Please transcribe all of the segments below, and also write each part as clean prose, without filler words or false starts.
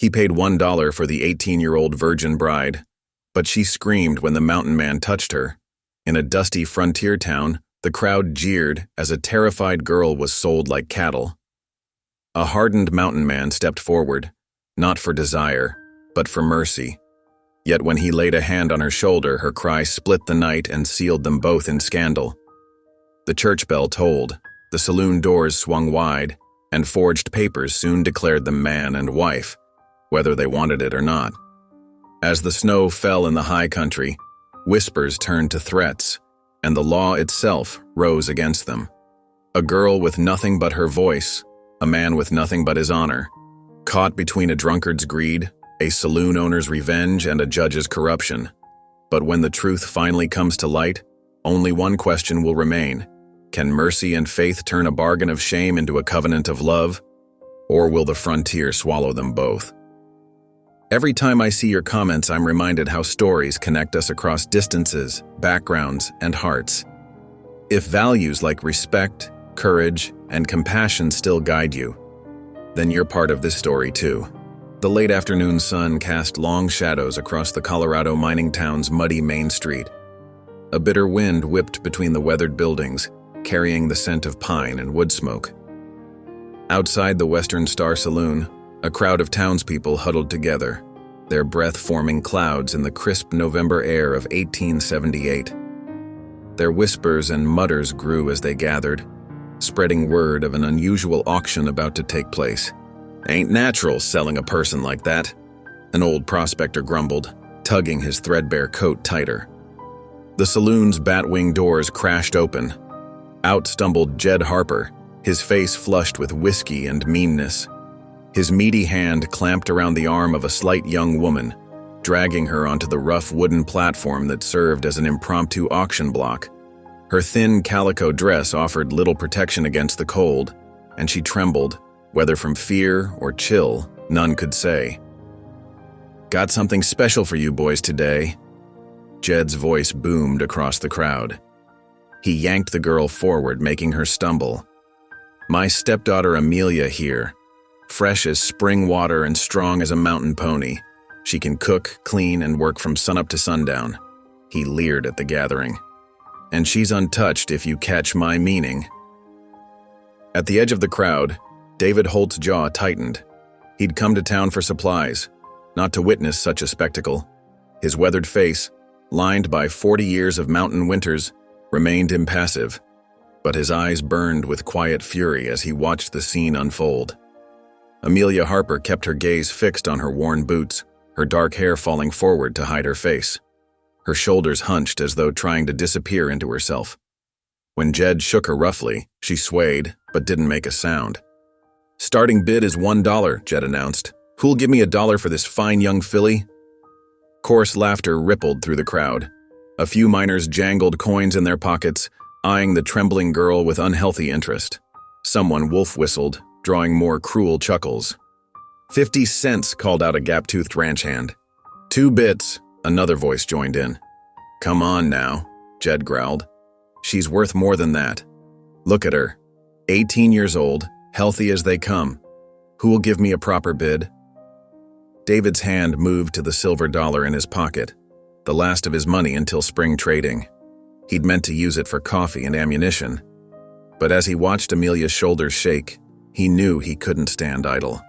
He paid $1 for the 18-year-old virgin bride, but she screamed when the mountain man touched her. In a dusty frontier town, the crowd jeered as a terrified girl was sold like cattle. A hardened mountain man stepped forward, not for desire, but for mercy. Yet when he laid a hand on her shoulder, her cry split the night and sealed them both in scandal. The church bell tolled, the saloon doors swung wide, and forged papers soon declared them man and wife, whether they wanted it or not. As the snow fell in the high country, whispers turned to threats, and the law itself rose against them. A girl with nothing but her voice, a man with nothing but his honor, caught between a drunkard's greed, a saloon owner's revenge, and a judge's corruption. But when the truth finally comes to light, only one question will remain. Can mercy and faith turn a bargain of shame into a covenant of love? Or will the frontier swallow them both? Every time I see your comments, I'm reminded how stories connect us across distances, backgrounds, and hearts. If values like respect, courage, and compassion still guide you, then you're part of this story too. The late afternoon sun cast long shadows across the Colorado mining town's muddy Main Street. A bitter wind whipped between the weathered buildings, carrying the scent of pine and wood smoke. Outside the Western Star Saloon, a crowd of townspeople huddled together, their breath forming clouds in the crisp November air of 1878. Their whispers and mutters grew as they gathered, spreading word of an unusual auction about to take place. "Ain't natural selling a person like that," an old prospector grumbled, tugging his threadbare coat tighter. The saloon's bat-wing doors crashed open. Out stumbled Jed Harper, his face flushed with whiskey and meanness. His meaty hand clamped around the arm of a slight young woman, dragging her onto the rough wooden platform that served as an impromptu auction block. Her thin calico dress offered little protection against the cold, and she trembled, whether from fear or chill, none could say. "Got something special for you boys today." Jed's voice boomed across the crowd. He yanked the girl forward, making her stumble. "My stepdaughter Amelia here, fresh as spring water and strong as a mountain pony. She can cook, clean, and work from sunup to sundown." He leered at the gathering. "And she's untouched if you catch my meaning." At the edge of the crowd, David Holt's jaw tightened. He'd come to town for supplies, not to witness such a spectacle. His weathered face, lined by 40 years of mountain winters, remained impassive, but his eyes burned with quiet fury as he watched the scene unfold. Amelia Harper kept her gaze fixed on her worn boots, her dark hair falling forward to hide her face. Her shoulders hunched as though trying to disappear into herself. When Jed shook her roughly, she swayed, but didn't make a sound. "Starting bid is $1, Jed announced. Who'll give me $1 for this fine young filly?" Coarse laughter rippled through the crowd. A few miners jangled coins in their pockets, eyeing the trembling girl with unhealthy interest. Someone wolf-whistled, drawing more cruel chuckles. 50 cents, called out a gap-toothed ranch hand. 2 bits, another voice joined in. "Come on now," Jed growled. "She's worth more than that. Look at her. 18 years old, healthy as they come. Who will give me a proper bid?" David's hand moved to the silver dollar in his pocket, the last of his money until spring trading. He'd meant to use it for coffee and ammunition. But as he watched Amelia's shoulders shake, he knew he couldn't stand idle.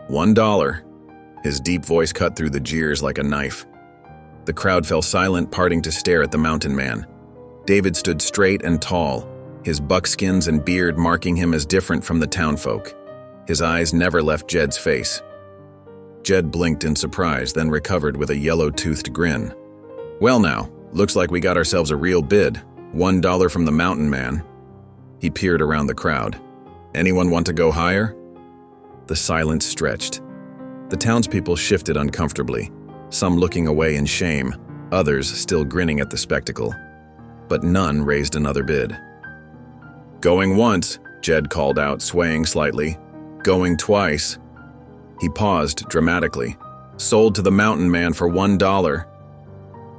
$1. His deep voice cut through the jeers like a knife. The crowd fell silent, parting to stare at the mountain man. David stood straight and tall, his buckskins and beard marking him as different from the townfolk. His eyes never left Jed's face. Jed blinked in surprise, then recovered with a yellow-toothed grin. "Well now, looks like we got ourselves a real bid. $1 from the mountain man." He peered around the crowd. "Anyone want to go higher?" The silence stretched. The townspeople shifted uncomfortably, some looking away in shame, others still grinning at the spectacle. But none raised another bid. "Going once," Jed called out, swaying slightly. "Going twice." He paused dramatically. "Sold to the mountain man for $1.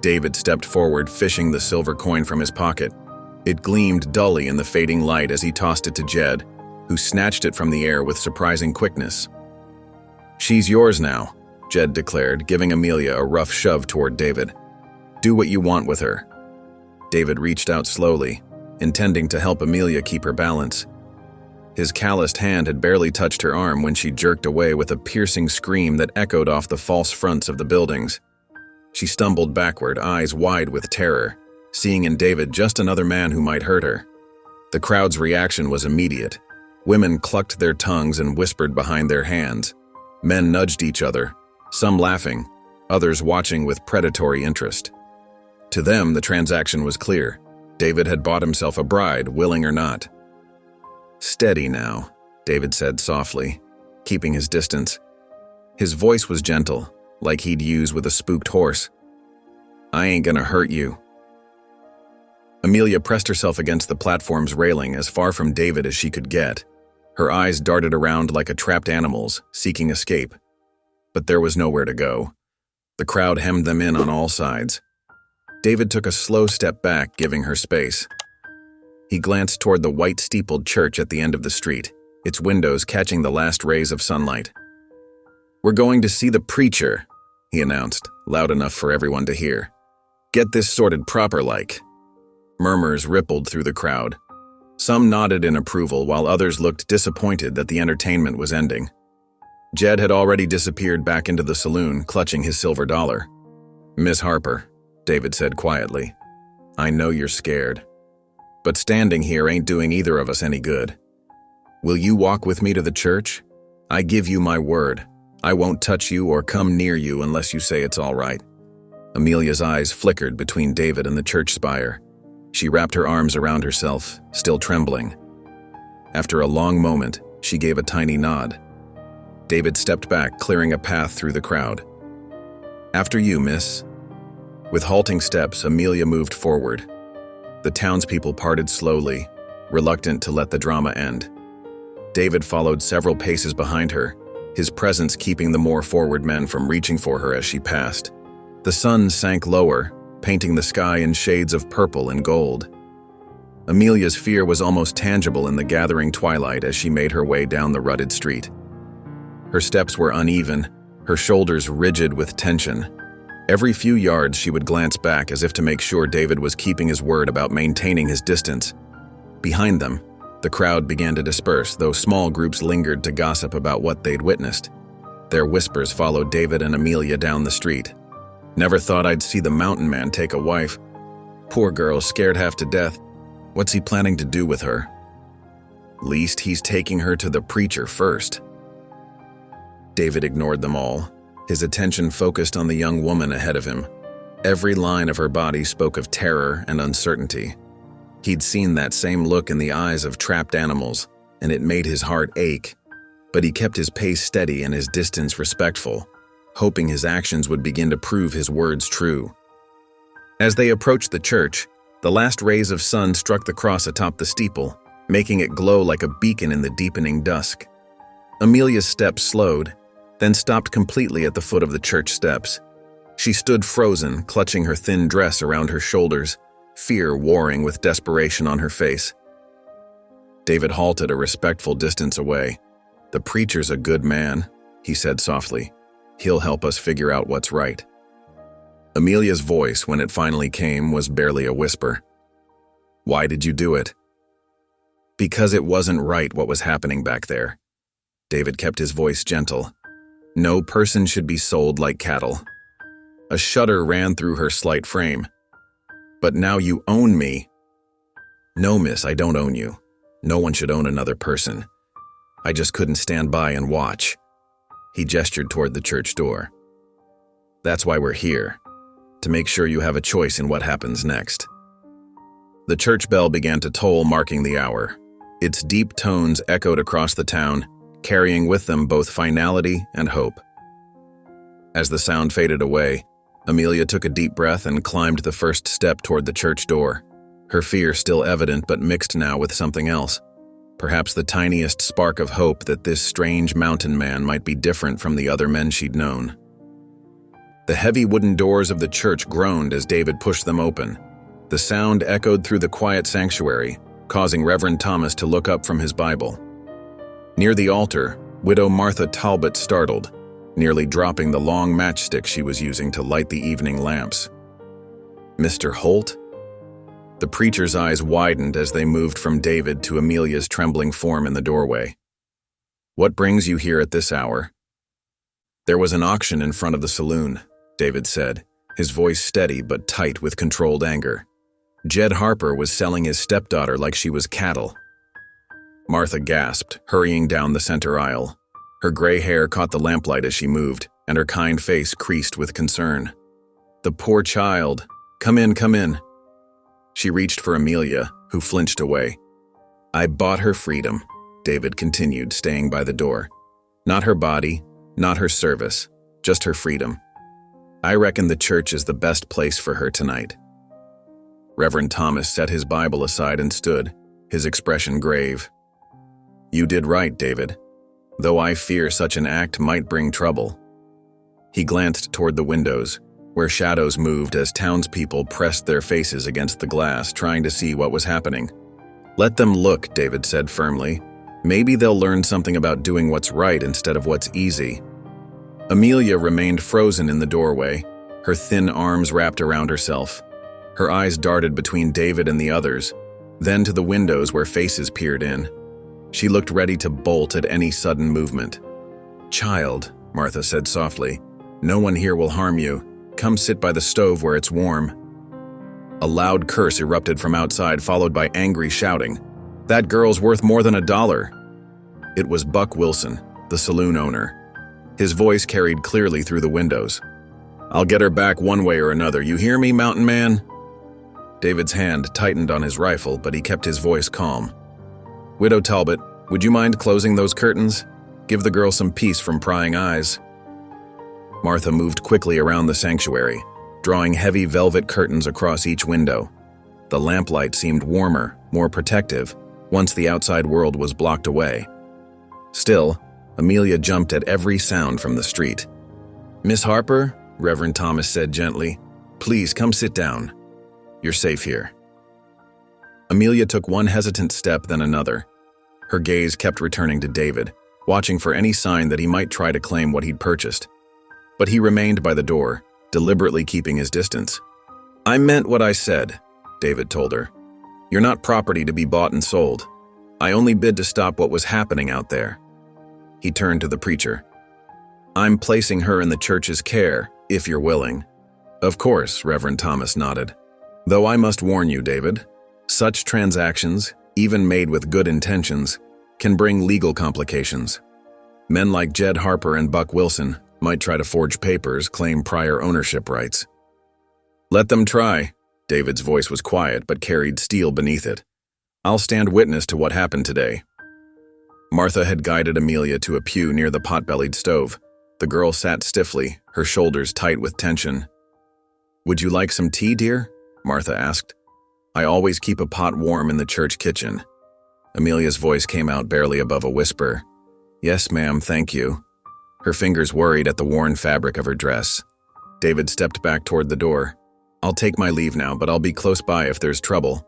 David stepped forward, fishing the silver coin from his pocket. It gleamed dully in the fading light as he tossed it to Jed, who snatched it from the air with surprising quickness. "She's yours now," Jed declared, giving Amelia a rough shove toward David. "Do what you want with her." David reached out slowly, intending to help Amelia keep her balance. His calloused hand had barely touched her arm when she jerked away with a piercing scream that echoed off the false fronts of the buildings. She stumbled backward, eyes wide with terror, seeing in David just another man who might hurt her. The crowd's reaction was immediate. Women clucked their tongues and whispered behind their hands. Men nudged each other, some laughing, others watching with predatory interest. To them, the transaction was clear. David had bought himself a bride, willing or not. "Steady now," David said softly, keeping his distance. His voice was gentle, like he'd use with a spooked horse. "I ain't gonna hurt you." Amelia pressed herself against the platform's railing as far from David as she could get. Her eyes darted around like a trapped animal's, seeking escape. But there was nowhere to go. The crowd hemmed them in on all sides. David took a slow step back, giving her space. He glanced toward the white steepled church at the end of the street, its windows catching the last rays of sunlight. "We're going to see the preacher," he announced, loud enough for everyone to hear. "Get this sorted proper-like." Murmurs rippled through the crowd. Some nodded in approval while others looked disappointed that the entertainment was ending. Jed had already disappeared back into the saloon, clutching his silver dollar. "Miss Harper," David said quietly, "I know you're scared. But standing here ain't doing either of us any good. Will you walk with me to the church? I give you my word. I won't touch you or come near you unless you say it's all right." Amelia's eyes flickered between David and the church spire. She wrapped her arms around herself, still trembling. After a long moment, she gave a tiny nod. David stepped back, clearing a path through the crowd. "After you, miss." With halting steps, Amelia moved forward. The townspeople parted slowly, reluctant to let the drama end. David followed several paces behind her, his presence keeping the more forward men from reaching for her as she passed. The sun sank lower, painting the sky in shades of purple and gold. Amelia's fear was almost tangible in the gathering twilight as she made her way down the rutted street. Her steps were uneven, her shoulders rigid with tension. Every few yards she would glance back as if to make sure David was keeping his word about maintaining his distance. Behind them, the crowd began to disperse, though small groups lingered to gossip about what they'd witnessed. Their whispers followed David and Amelia down the street. "Never thought I'd see the mountain man take a wife. Poor girl, scared half to death. What's he planning to do with her? Least he's taking her to the preacher first." David ignored them all, his attention focused on the young woman ahead of him. Every line of her body spoke of terror and uncertainty. He'd seen that same look in the eyes of trapped animals, and it made his heart ache. But he kept his pace steady and his distance respectful, hoping his actions would begin to prove his words true. As they approached the church, the last rays of sun struck the cross atop the steeple, making it glow like a beacon in the deepening dusk. Amelia's steps slowed, then stopped completely at the foot of the church steps. She stood frozen, clutching her thin dress around her shoulders, fear warring with desperation on her face. David halted a respectful distance away. "The preacher's a good man," he said softly. "He'll help us figure out what's right." Amelia's voice, when it finally came, was barely a whisper. "Why did you do it?" "Because it wasn't right what was happening back there." David kept his voice gentle. "No person should be sold like cattle." A shudder ran through her slight frame. "But now you own me." "No, miss, I don't own you. No one should own another person. I just couldn't stand by and watch." He gestured toward the church door. "That's why we're here, to make sure you have a choice in what happens next." The church bell began to toll, marking the hour. Its deep tones echoed across the town, carrying with them both finality and hope. As the sound faded away, Amelia took a deep breath and climbed the first step toward the church door, her fear still evident but mixed now with something else. Perhaps the tiniest spark of hope that this strange mountain man might be different from the other men she'd known. The heavy wooden doors of the church groaned as David pushed them open. The sound echoed through the quiet sanctuary, causing Reverend Thomas to look up from his Bible. Near the altar, Widow Martha Talbot startled, nearly dropping the long matchstick she was using to light the evening lamps. "Mr. Holt?" The preacher's eyes widened as they moved from David to Amelia's trembling form in the doorway. "What brings you here at this hour?" "There was an auction in front of the saloon," David said, his voice steady but tight with controlled anger. "Jed Harper was selling his stepdaughter like she was cattle." Martha gasped, hurrying down the center aisle. Her gray hair caught the lamplight as she moved, and her kind face creased with concern. "The poor child. Come in, come in." She reached for Amelia, who flinched away. "I bought her freedom," David continued, staying by the door. "Not her body, not her service, just her freedom. I reckon the church is the best place for her tonight." Reverend Thomas set his Bible aside and stood, his expression grave. "You did right, David, though I fear such an act might bring trouble." He glanced toward the windows, where shadows moved as townspeople pressed their faces against the glass, trying to see what was happening. "Let them look," David said firmly. "Maybe they'll learn something about doing what's right instead of what's easy." Amelia remained frozen in the doorway, her thin arms wrapped around herself. Her eyes darted between David and the others, then to the windows where faces peered in. She looked ready to bolt at any sudden movement. "Child," Martha said softly, "no one here will harm you. Come sit by the stove where it's warm." A loud curse erupted from outside, followed by angry shouting. "That girl's worth more than $1." It was Buck Wilson, the saloon owner. His voice carried clearly through the windows. "I'll get her back one way or another. You hear me, Mountain Man?" David's hand tightened on his rifle, but he kept his voice calm. "Widow Talbot, would you mind closing those curtains? Give the girl some peace from prying eyes." Martha moved quickly around the sanctuary, drawing heavy velvet curtains across each window. The lamplight seemed warmer, more protective, once the outside world was blocked away. Still, Amelia jumped at every sound from the street. "Miss Harper," Reverend Thomas said gently, "please come sit down. You're safe here." Amelia took one hesitant step, then another. Her gaze kept returning to David, watching for any sign that he might try to claim what he'd purchased. But he remained by the door, deliberately keeping his distance. "I meant what I said," David told her. "You're not property to be bought and sold. I only bid to stop what was happening out there." He turned to the preacher. "I'm placing her in the church's care, if you're willing." "Of course," Reverend Thomas nodded. "Though I must warn you, David, such transactions, even made with good intentions, can bring legal complications. Men like Jed Harper and Buck Wilson might try to forge papers, claim prior ownership rights." "Let them try." David's voice was quiet but carried steel beneath it. "I'll stand witness to what happened today." Martha had guided Amelia to a pew near the pot-bellied stove. The girl sat stiffly, her shoulders tight with tension. "Would you like some tea, dear?" Martha asked. "I always keep a pot warm in the church kitchen." Amelia's voice came out barely above a whisper. "Yes, ma'am, thank you." Her fingers worried at the worn fabric of her dress. David stepped back toward the door. "I'll take my leave now, but I'll be close by if there's trouble."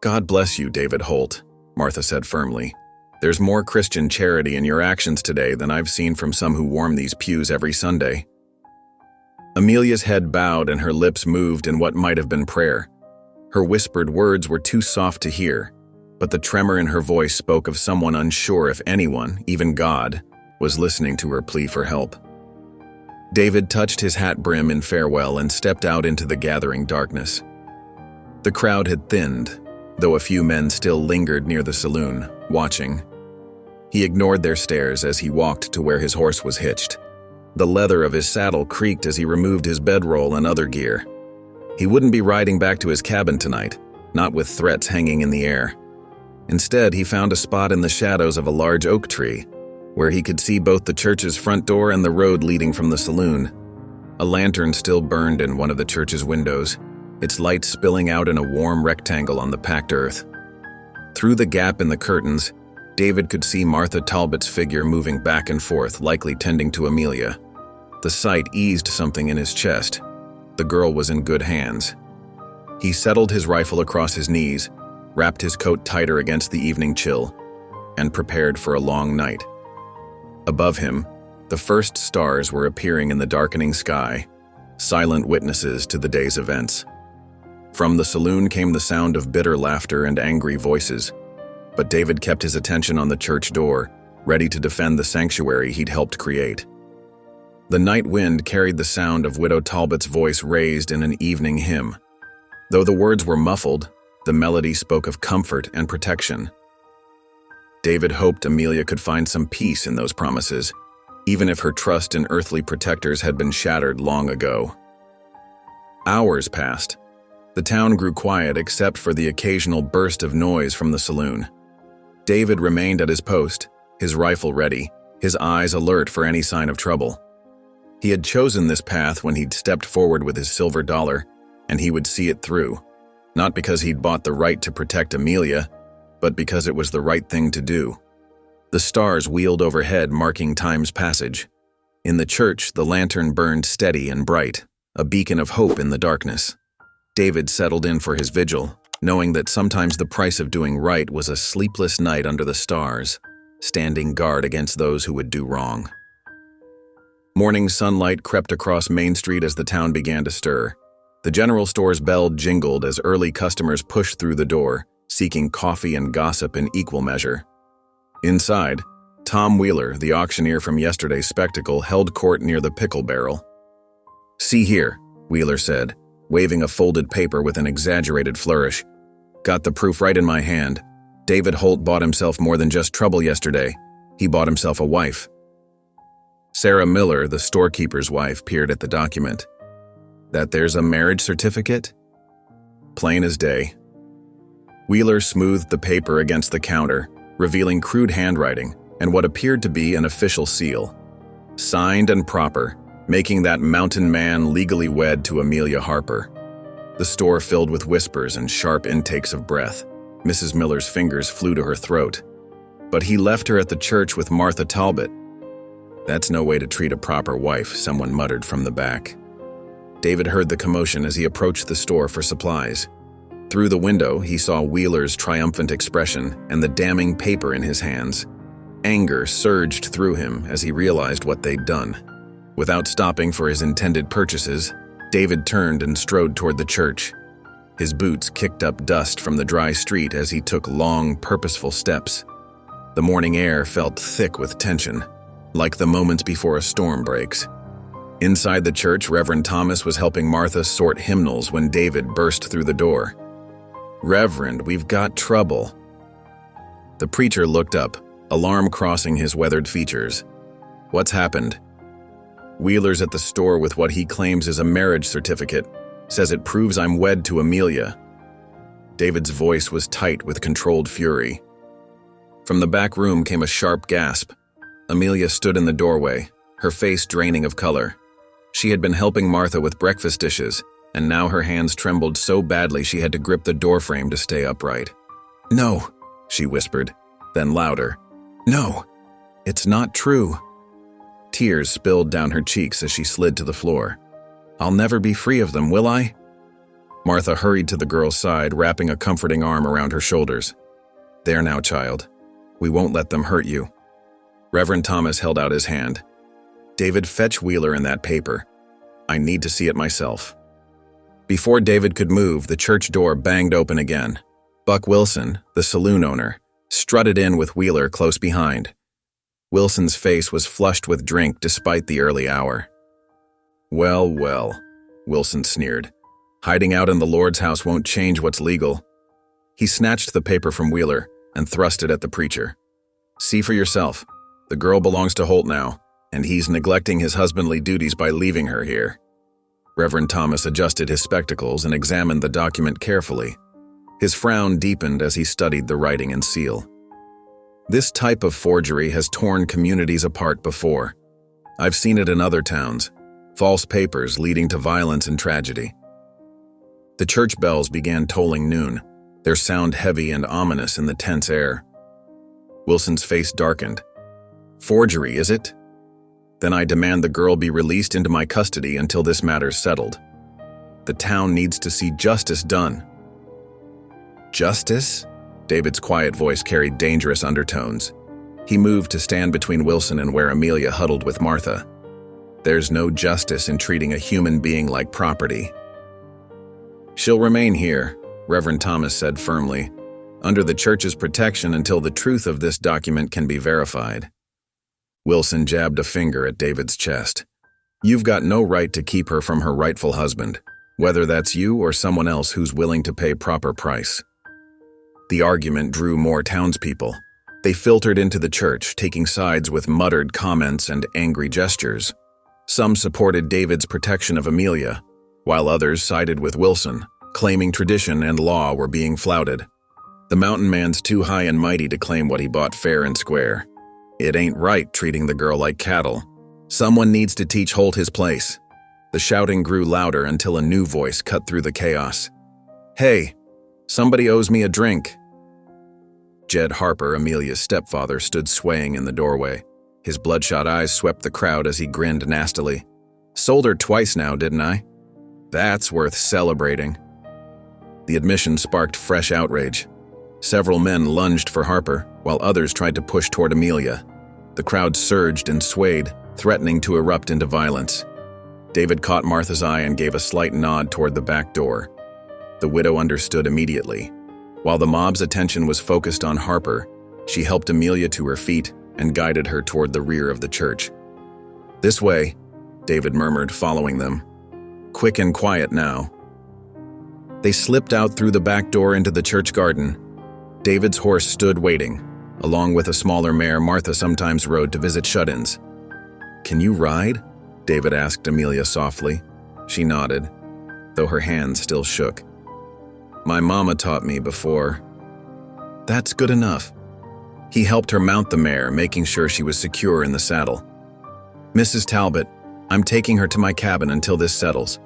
"God bless you, David Holt," Martha said firmly. "There's more Christian charity in your actions today than I've seen from some who warm these pews every Sunday." Amelia's head bowed and her lips moved in what might have been prayer. Her whispered words were too soft to hear, but the tremor in her voice spoke of someone unsure if anyone, even God, was listening to her plea for help. David touched his hat brim in farewell and stepped out into the gathering darkness. The crowd had thinned, though a few men still lingered near the saloon, watching. He ignored their stares as he walked to where his horse was hitched. The leather of his saddle creaked as he removed his bedroll and other gear. He wouldn't be riding back to his cabin tonight, not with threats hanging in the air. Instead, he found a spot in the shadows of a large oak tree, where he could see both the church's front door and the road leading from the saloon. A lantern still burned in one of the church's windows, its light spilling out in a warm rectangle on the packed earth. Through the gap in the curtains, David could see Martha Talbot's figure moving back and forth, likely tending to Amelia. The sight eased something in his chest. The girl was in good hands. He settled his rifle across his knees, wrapped his coat tighter against the evening chill, and prepared for a long night. Above him, The first stars were appearing in the darkening sky, silent witnesses to the day's events. From the saloon came the sound of bitter laughter and angry voices, but David kept his attention on the church door, ready to defend the sanctuary he'd helped create. The night wind carried the sound of Widow Talbot's voice raised in an evening hymn. Though the words were muffled, the melody spoke of comfort and protection. David hoped Amelia could find some peace in those promises, even if her trust in earthly protectors had been shattered long ago. Hours passed. The town grew quiet except for the occasional burst of noise from the saloon. David remained at his post, his rifle ready, his eyes alert for any sign of trouble. He had chosen this path when he'd stepped forward with his silver dollar, and he would see it through, not because he'd bought the right to protect Amelia, but because it was the right thing to do. The stars wheeled overhead, marking time's passage. In the church, the lantern burned steady and bright, a beacon of hope in the darkness. David settled in for his vigil, knowing that sometimes the price of doing right was a sleepless night under the stars, standing guard against those who would do wrong. Morning sunlight crept across Main Street as the town began to stir. The general store's bell jingled as early customers pushed through the door, seeking coffee and gossip in equal measure. Inside, Tom Wheeler, the auctioneer from yesterday's spectacle, held court near the pickle barrel. "See here," Wheeler said, waving a folded paper with an exaggerated flourish. "Got the proof right in my hand. David Holt bought himself more than just trouble yesterday. He bought himself a wife." Sarah Miller, the storekeeper's wife, peered at the document. "That there's a marriage certificate?" Plain as day. Wheeler smoothed the paper against the counter, revealing crude handwriting and what appeared to be an official seal. Signed and proper, making that mountain man legally wed to Amelia Harper. The store filled with whispers and sharp intakes of breath. Mrs. Miller's fingers flew to her throat. "But he left her at the church with Martha Talbot." "That's no way to treat a proper wife," someone muttered from the back. David heard the commotion as he approached the store for supplies. Through the window, he saw Wheeler's triumphant expression and the damning paper in his hands. Anger surged through him as he realized what they'd done. Without stopping for his intended purchases, David turned and strode toward the church. His boots kicked up dust from the dry street as he took long, purposeful steps. The morning air felt thick with tension, like the moments before a storm breaks. Inside the church, Reverend Thomas was helping Martha sort hymnals when David burst through the door. "Reverend, we've got trouble." The preacher looked up, alarm crossing his weathered features. "What's happened?" "Wheeler's at the store with what he claims is a marriage certificate. Says it proves I'm wed to Amelia." David's voice was tight with controlled fury. From the back room came a sharp gasp. Amelia stood in the doorway, her face draining of color. She had been helping Martha with breakfast dishes, and now her hands trembled so badly she had to grip the doorframe to stay upright. "No," she whispered, then louder. "No, it's not true." Tears spilled down her cheeks as she slid to the floor. "I'll never be free of them, will I?" Martha hurried to the girl's side, wrapping a comforting arm around her shoulders. "There now, child. We won't let them hurt you." Reverend Thomas held out his hand. "David, fetch Wheeler and that paper. I need to see it myself." Before David could move, the church door banged open again. Buck Wilson, the saloon owner, strutted in with Wheeler close behind. Wilson's face was flushed with drink despite the early hour. "Well, well," Wilson sneered. "Hiding out in the Lord's house won't change what's legal." He snatched the paper from Wheeler and thrust it at the preacher. "See for yourself. The girl belongs to Holt now, and he's neglecting his husbandly duties by leaving her here." Reverend Thomas adjusted his spectacles and examined the document carefully. His frown deepened as he studied the writing and seal. "This type of forgery has torn communities apart before. I've seen it in other towns. False papers leading to violence and tragedy." The church bells began tolling noon, their sound heavy and ominous in the tense air. Wilson's face darkened. "Forgery, is it? Then I demand the girl be released into my custody until this matter's settled. The town needs to see justice done." "Justice?" David's quiet voice carried dangerous undertones. He moved to stand between Wilson and where Amelia huddled with Martha. There's no justice in treating a human being like property. She'll remain here, Reverend Thomas said firmly, under the church's protection until the truth of this document can be verified. Wilson jabbed a finger at David's chest. You've got no right to keep her from her rightful husband, whether that's you or someone else who's willing to pay proper price. The argument drew more townspeople. They filtered into the church, taking sides with muttered comments and angry gestures. Some supported David's protection of Amelia, while others sided with Wilson, claiming tradition and law were being flouted. The mountain man's too high and mighty to claim what he bought fair and square. It ain't right treating the girl like cattle. Someone needs to teach Holt his place. The shouting grew louder until a new voice cut through the chaos. Hey, somebody owes me a drink. Jed Harper, Amelia's stepfather, stood swaying in the doorway. His bloodshot eyes swept the crowd as he grinned nastily. Sold her twice now, didn't I? That's worth celebrating. The admission sparked fresh outrage. Several men lunged for Harper, while others tried to push toward Amelia. The crowd surged and swayed, threatening to erupt into violence. David caught Martha's eye and gave a slight nod toward the back door. The widow understood immediately. While the mob's attention was focused on Harper, she helped Amelia to her feet and guided her toward the rear of the church. This way, David murmured, following them. Quick and quiet now. They slipped out through the back door into the church garden. David's horse stood waiting, along with a smaller mare Martha sometimes rode to visit shut-ins. Can you ride? David asked Amelia softly. She nodded, though her hands still shook. My mama taught me before. That's good enough. He helped her mount the mare, making sure she was secure in the saddle. Mrs. Talbot, I'm taking her to my cabin until this settles.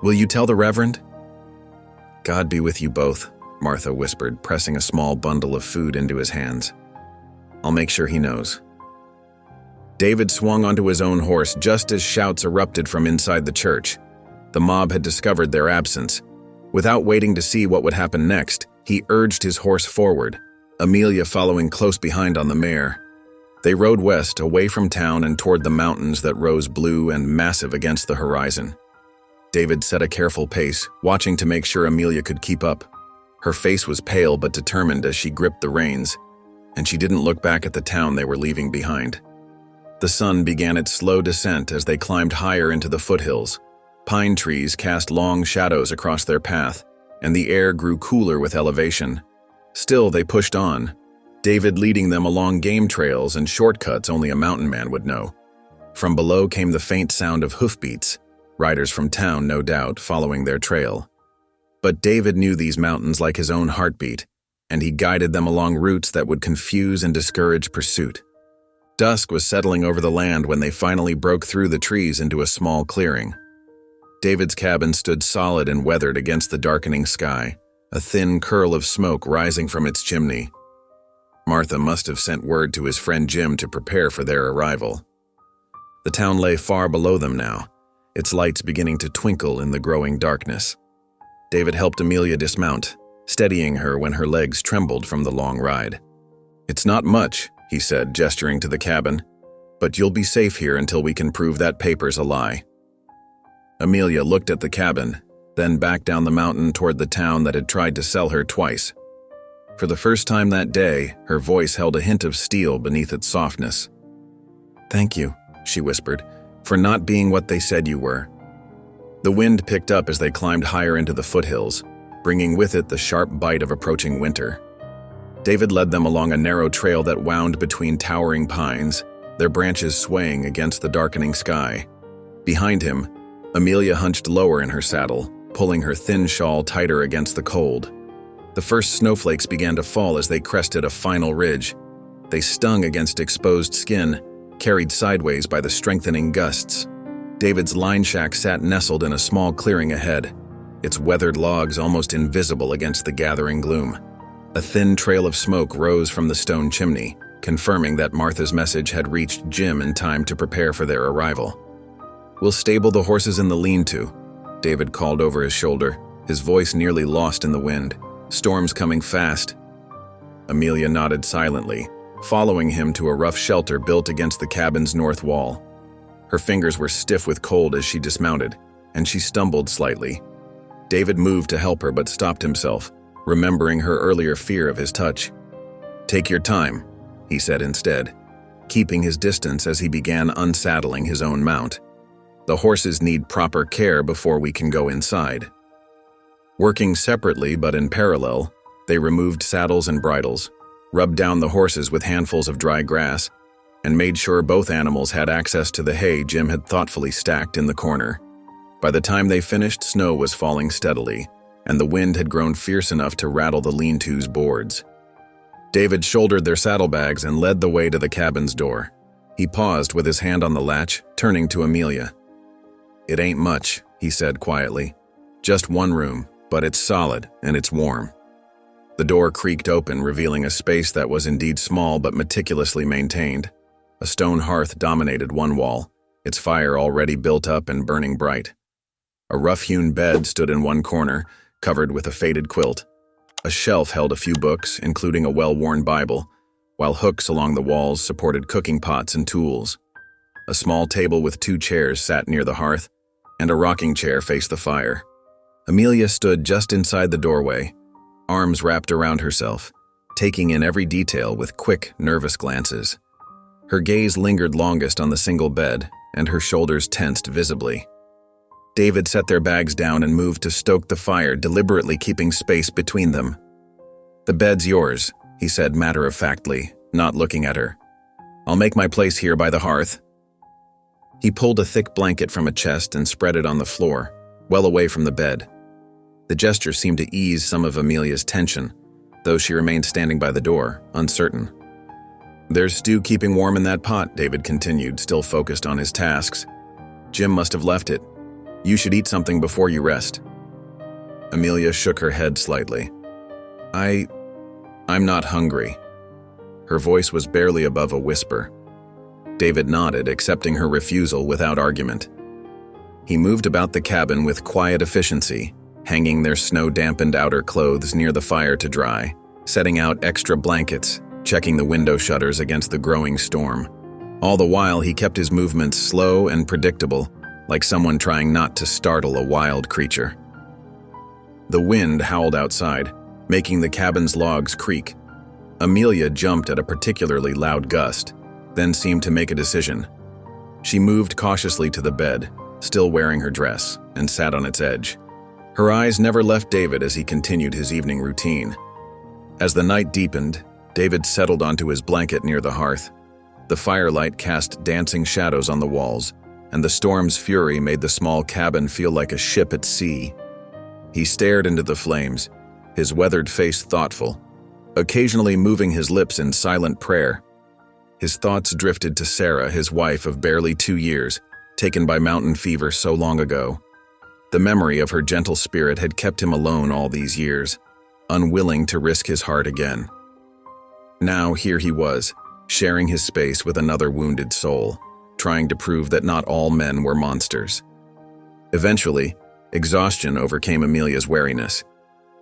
Will you tell the Reverend? God be with you both, Martha whispered, pressing a small bundle of food into his hands. I'll make sure he knows. David swung onto his own horse just as shouts erupted from inside the church. The mob had discovered their absence. Without waiting to see what would happen next, he urged his horse forward, Amelia following close behind on the mare. They rode west, away from town and toward the mountains that rose blue and massive against the horizon. David set a careful pace, watching to make sure Amelia could keep up. Her face was pale but determined as she gripped the reins, and she didn't look back at the town they were leaving behind. The sun began its slow descent as they climbed higher into the foothills. Pine trees cast long shadows across their path, and the air grew cooler with elevation. Still, they pushed on, David leading them along game trails and shortcuts only a mountain man would know. From below came the faint sound of hoofbeats, riders from town, no doubt, following their trail. But David knew these mountains like his own heartbeat, and he guided them along routes that would confuse and discourage pursuit. Dusk was settling over the land when they finally broke through the trees into a small clearing. David's cabin stood solid and weathered against the darkening sky, a thin curl of smoke rising from its chimney. Martha must have sent word to his friend Jim to prepare for their arrival. The town lay far below them now, its lights beginning to twinkle in the growing darkness. David helped Amelia dismount, steadying her when her legs trembled from the long ride. It's not much, he said, gesturing to the cabin, but you'll be safe here until we can prove that paper's a lie. Amelia looked at the cabin, then back down the mountain toward the town that had tried to sell her twice. For the first time that day, her voice held a hint of steel beneath its softness. Thank you, she whispered, for not being what they said you were. The wind picked up as they climbed higher into the foothills, bringing with it the sharp bite of approaching winter. David led them along a narrow trail that wound between towering pines, their branches swaying against the darkening sky. Behind him, Amelia hunched lower in her saddle, pulling her thin shawl tighter against the cold. The first snowflakes began to fall as they crested a final ridge. They stung against exposed skin, carried sideways by the strengthening gusts. David's line shack sat nestled in a small clearing ahead, its weathered logs almost invisible against the gathering gloom. A thin trail of smoke rose from the stone chimney, confirming that Martha's message had reached Jim in time to prepare for their arrival. We'll stable the horses in the lean-to, David called over his shoulder, his voice nearly lost in the wind. Storm's coming fast. Amelia nodded silently, following him to a rough shelter built against the cabin's north wall. Her fingers were stiff with cold as she dismounted, and she stumbled slightly. David moved to help her but stopped himself, remembering her earlier fear of his touch. "Take your time," he said instead, keeping his distance as he began unsaddling his own mount. "The horses need proper care before we can go inside." Working separately but in parallel, they removed saddles and bridles, rubbed down the horses with handfuls of dry grass, and made sure both animals had access to the hay Jim had thoughtfully stacked in the corner. By the time they finished, snow was falling steadily, and the wind had grown fierce enough to rattle the lean-to's boards. David shouldered their saddlebags and led the way to the cabin's door. He paused with his hand on the latch, turning to Amelia. "It ain't much," he said quietly. "Just one room, but it's solid and it's warm." The door creaked open, revealing a space that was indeed small but meticulously maintained. A stone hearth dominated one wall, its fire already built up and burning bright. A rough-hewn bed stood in one corner, covered with a faded quilt. A shelf held a few books, including a well-worn Bible, while hooks along the walls supported cooking pots and tools. A small table with 2 chairs sat near the hearth, and a rocking chair faced the fire. Amelia stood just inside the doorway, arms wrapped around herself, taking in every detail with quick, nervous glances. Her gaze lingered longest on the single bed, and her shoulders tensed visibly. David set their bags down and moved to stoke the fire, deliberately keeping space between them. "The bed's yours," he said matter-of-factly, not looking at her. "I'll make my place here by the hearth." He pulled a thick blanket from a chest and spread it on the floor, well away from the bed. The gesture seemed to ease some of Amelia's tension, though she remained standing by the door, uncertain. "There's stew keeping warm in that pot," David continued, still focused on his tasks. "Jim must have left it. You should eat something before you rest." Amelia shook her head slightly. I'm not hungry." Her voice was barely above a whisper. David nodded, accepting her refusal without argument. He moved about the cabin with quiet efficiency, hanging their snow-dampened outer clothes near the fire to dry, setting out extra blankets, checking the window shutters against the growing storm. All the while, he kept his movements slow and predictable, like someone trying not to startle a wild creature. The wind howled outside, making the cabin's logs creak. Amelia jumped at a particularly loud gust, then seemed to make a decision. She moved cautiously to the bed, still wearing her dress, and sat on its edge. Her eyes never left David as he continued his evening routine. As the night deepened, David settled onto his blanket near the hearth. The firelight cast dancing shadows on the walls, and the storm's fury made the small cabin feel like a ship at sea. He stared into the flames, his weathered face thoughtful, occasionally moving his lips in silent prayer. His thoughts drifted to Sarah, his wife of barely 2 years, taken by mountain fever so long ago. The memory of her gentle spirit had kept him alone all these years, unwilling to risk his heart again. Now here he was, sharing his space with another wounded soul, trying to prove that not all men were monsters. Eventually, exhaustion overcame Amelia's wariness.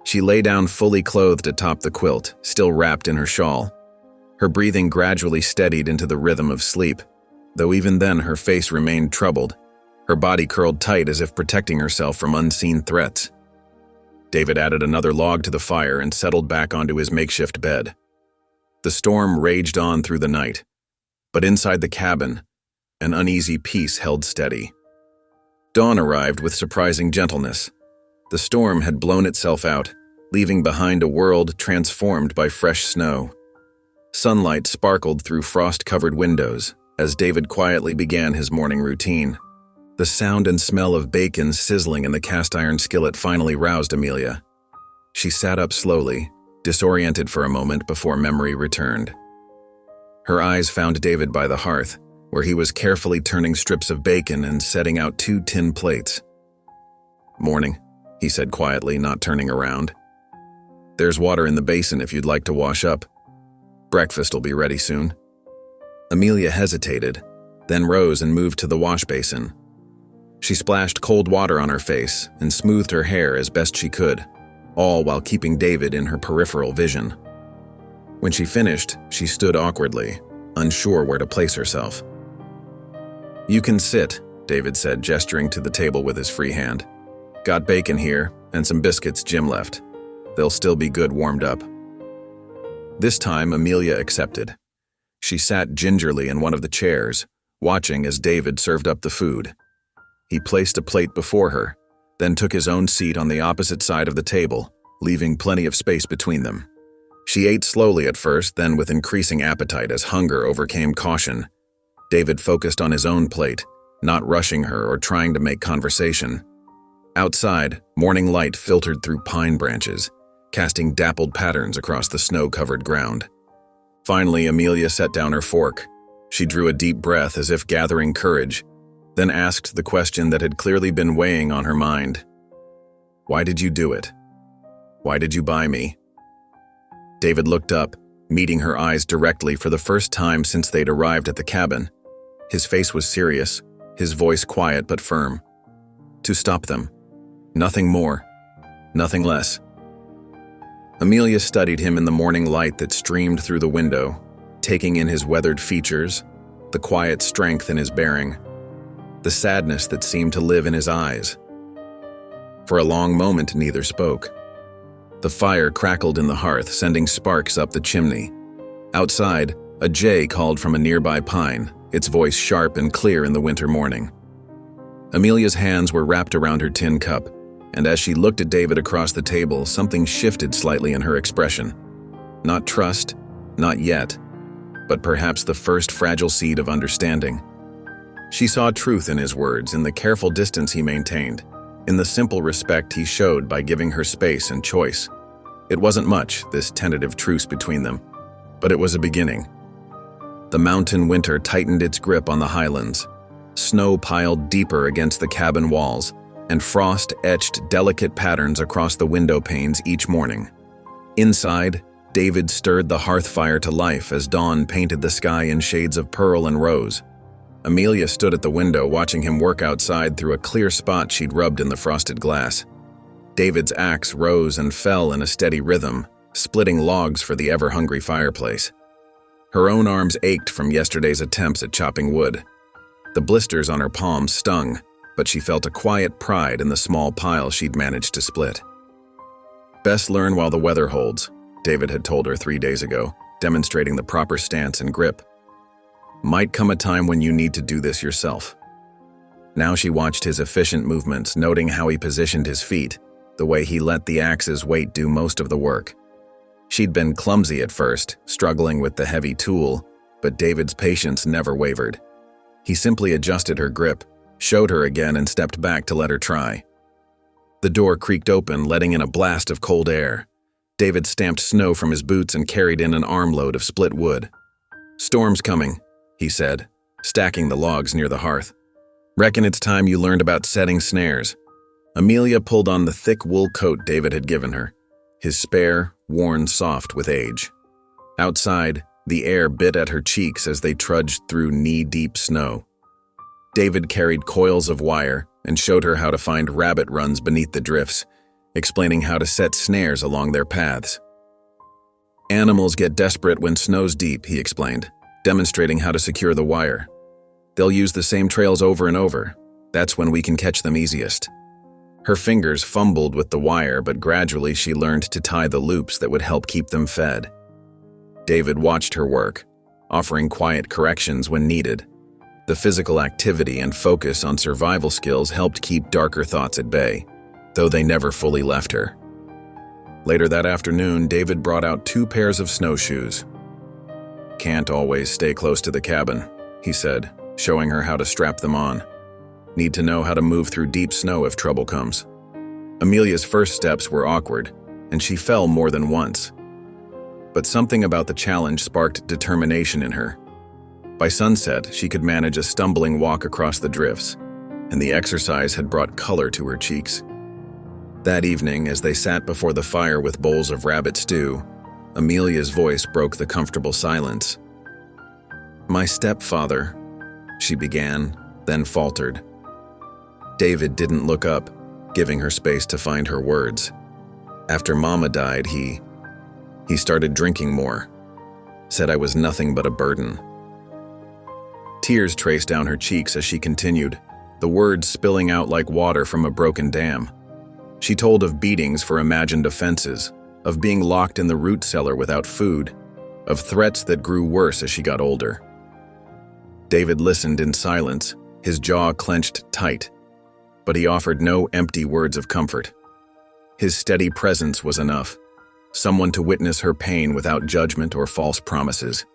She lay down fully clothed atop the quilt, still wrapped in her shawl. Her breathing gradually steadied into the rhythm of sleep, though even then her face remained troubled, her body curled tight as if protecting herself from unseen threats. David added another log to the fire and settled back onto his makeshift bed. The storm raged on through the night, but inside the cabin, an uneasy peace held steady. Dawn arrived with surprising gentleness. The storm had blown itself out, leaving behind a world transformed by fresh snow. Sunlight sparkled through frost-covered windows as David quietly began his morning routine. The sound and smell of bacon sizzling in the cast-iron skillet finally roused Amelia. She sat up slowly, disoriented for a moment before memory returned. Her eyes found David by the hearth, where he was carefully turning strips of bacon and setting out 2 tin plates. "Morning," he said quietly, not turning around. "There's water in the basin if you'd like to wash up. Breakfast will be ready soon." Amelia hesitated, then rose and moved to the wash basin. She splashed cold water on her face and smoothed her hair as best she could, all while keeping David in her peripheral vision. When she finished, she stood awkwardly, unsure where to place herself. "You can sit," David said, gesturing to the table with his free hand. "Got bacon here, and some biscuits Jim left. They'll still be good warmed up." This time, Amelia accepted. She sat gingerly in one of the chairs, watching as David served up the food. He placed a plate before her, then took his own seat on the opposite side of the table, leaving plenty of space between them. She ate slowly at first, then with increasing appetite as hunger overcame caution. David focused on his own plate, not rushing her or trying to make conversation. Outside, morning light filtered through pine branches, casting dappled patterns across the snow-covered ground. Finally, Amelia set down her fork. She drew a deep breath as if gathering courage, then asked the question that had clearly been weighing on her mind. "Why did you do it? Why did you buy me?" David looked up, meeting her eyes directly for the first time since they'd arrived at the cabin. His face was serious, his voice quiet but firm. "To stop them. Nothing more. Nothing less." Amelia studied him in the morning light that streamed through the window, taking in his weathered features, the quiet strength in his bearing, the sadness that seemed to live in his eyes. For a long moment, neither spoke. The fire crackled in the hearth, sending sparks up the chimney. Outside, a jay called from a nearby pine, its voice sharp and clear in the winter morning. Amelia's hands were wrapped around her tin cup, and as she looked at David across the table, something shifted slightly in her expression. Not trust, not yet, but perhaps the first fragile seed of understanding. She saw truth in his words, in the careful distance he maintained, in the simple respect he showed by giving her space and choice. It wasn't much, this tentative truce between them, but it was a beginning. The mountain winter tightened its grip on the highlands. Snow piled deeper against the cabin walls, and frost etched delicate patterns across the window panes each morning. Inside, David stirred the hearth fire to life as dawn painted the sky in shades of pearl and rose. Amelia stood at the window watching him work outside through a clear spot she'd rubbed in the frosted glass. David's axe rose and fell in a steady rhythm, splitting logs for the ever-hungry fireplace. Her own arms ached from yesterday's attempts at chopping wood. The blisters on her palms stung, but she felt a quiet pride in the small pile she'd managed to split. "Best learn while the weather holds," David had told her 3 days ago, demonstrating the proper stance and grip. "Might come a time when you need to do this yourself." Now she watched his efficient movements, noting how he positioned his feet, the way he let the axe's weight do most of the work. She'd been clumsy at first, struggling with the heavy tool, but David's patience never wavered. He simply adjusted her grip, showed her again, and stepped back to let her try. The door creaked open, letting in a blast of cold air. David stamped snow from his boots and carried in an armload of split wood. "Storm's coming," he said, stacking the logs near the hearth. "Reckon it's time you learned about setting snares." Amelia pulled on the thick wool coat David had given her, his spare, worn soft with age. Outside, the air bit at her cheeks as they trudged through knee-deep snow. David carried coils of wire and showed her how to find rabbit runs beneath the drifts, explaining how to set snares along their paths. "Animals get desperate when snow's deep," he explained, demonstrating how to secure the wire. "They'll use the same trails over and over. That's when we can catch them easiest." Her fingers fumbled with the wire, but gradually she learned to tie the loops that would help keep them fed. David watched her work, offering quiet corrections when needed. The physical activity and focus on survival skills helped keep darker thoughts at bay, though they never fully left her. Later that afternoon, David brought out 2 pairs of snowshoes. "Can't always stay close to the cabin," he said, showing her how to strap them on. "Need to know how to move through deep snow if trouble comes." Amelia's first steps were awkward, and she fell more than once. But something about the challenge sparked determination in her. By sunset, she could manage a stumbling walk across the drifts, and the exercise had brought color to her cheeks. That evening, as they sat before the fire with bowls of rabbit stew, Amelia's voice broke the comfortable silence. "My stepfather," she began, then faltered. David didn't look up, giving her space to find her words. "After Mama died, he started drinking more. said I was nothing but a burden. Tears traced down her cheeks as she continued, the words spilling out like water from a broken dam. She told of beatings for imagined offenses, of being locked in the root cellar without food, of threats that grew worse as she got older. David listened in silence, his jaw clenched tight, but he offered no empty words of comfort. His steady presence was enough, someone to witness her pain without judgment or false promises.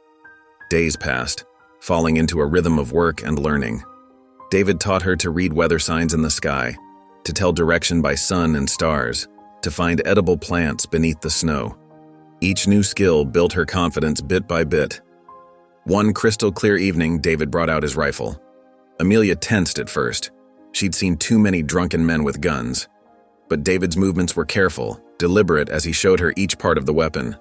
Days passed, falling into a rhythm of work and learning. David taught her to read weather signs in the sky, to tell direction by sun and stars, to find edible plants beneath the snow. Each new skill built her confidence bit by bit. One crystal-clear evening, David brought out his rifle. Amelia tensed at first. She'd seen too many drunken men with guns. But David's movements were careful, deliberate as he showed her each part of the weapon.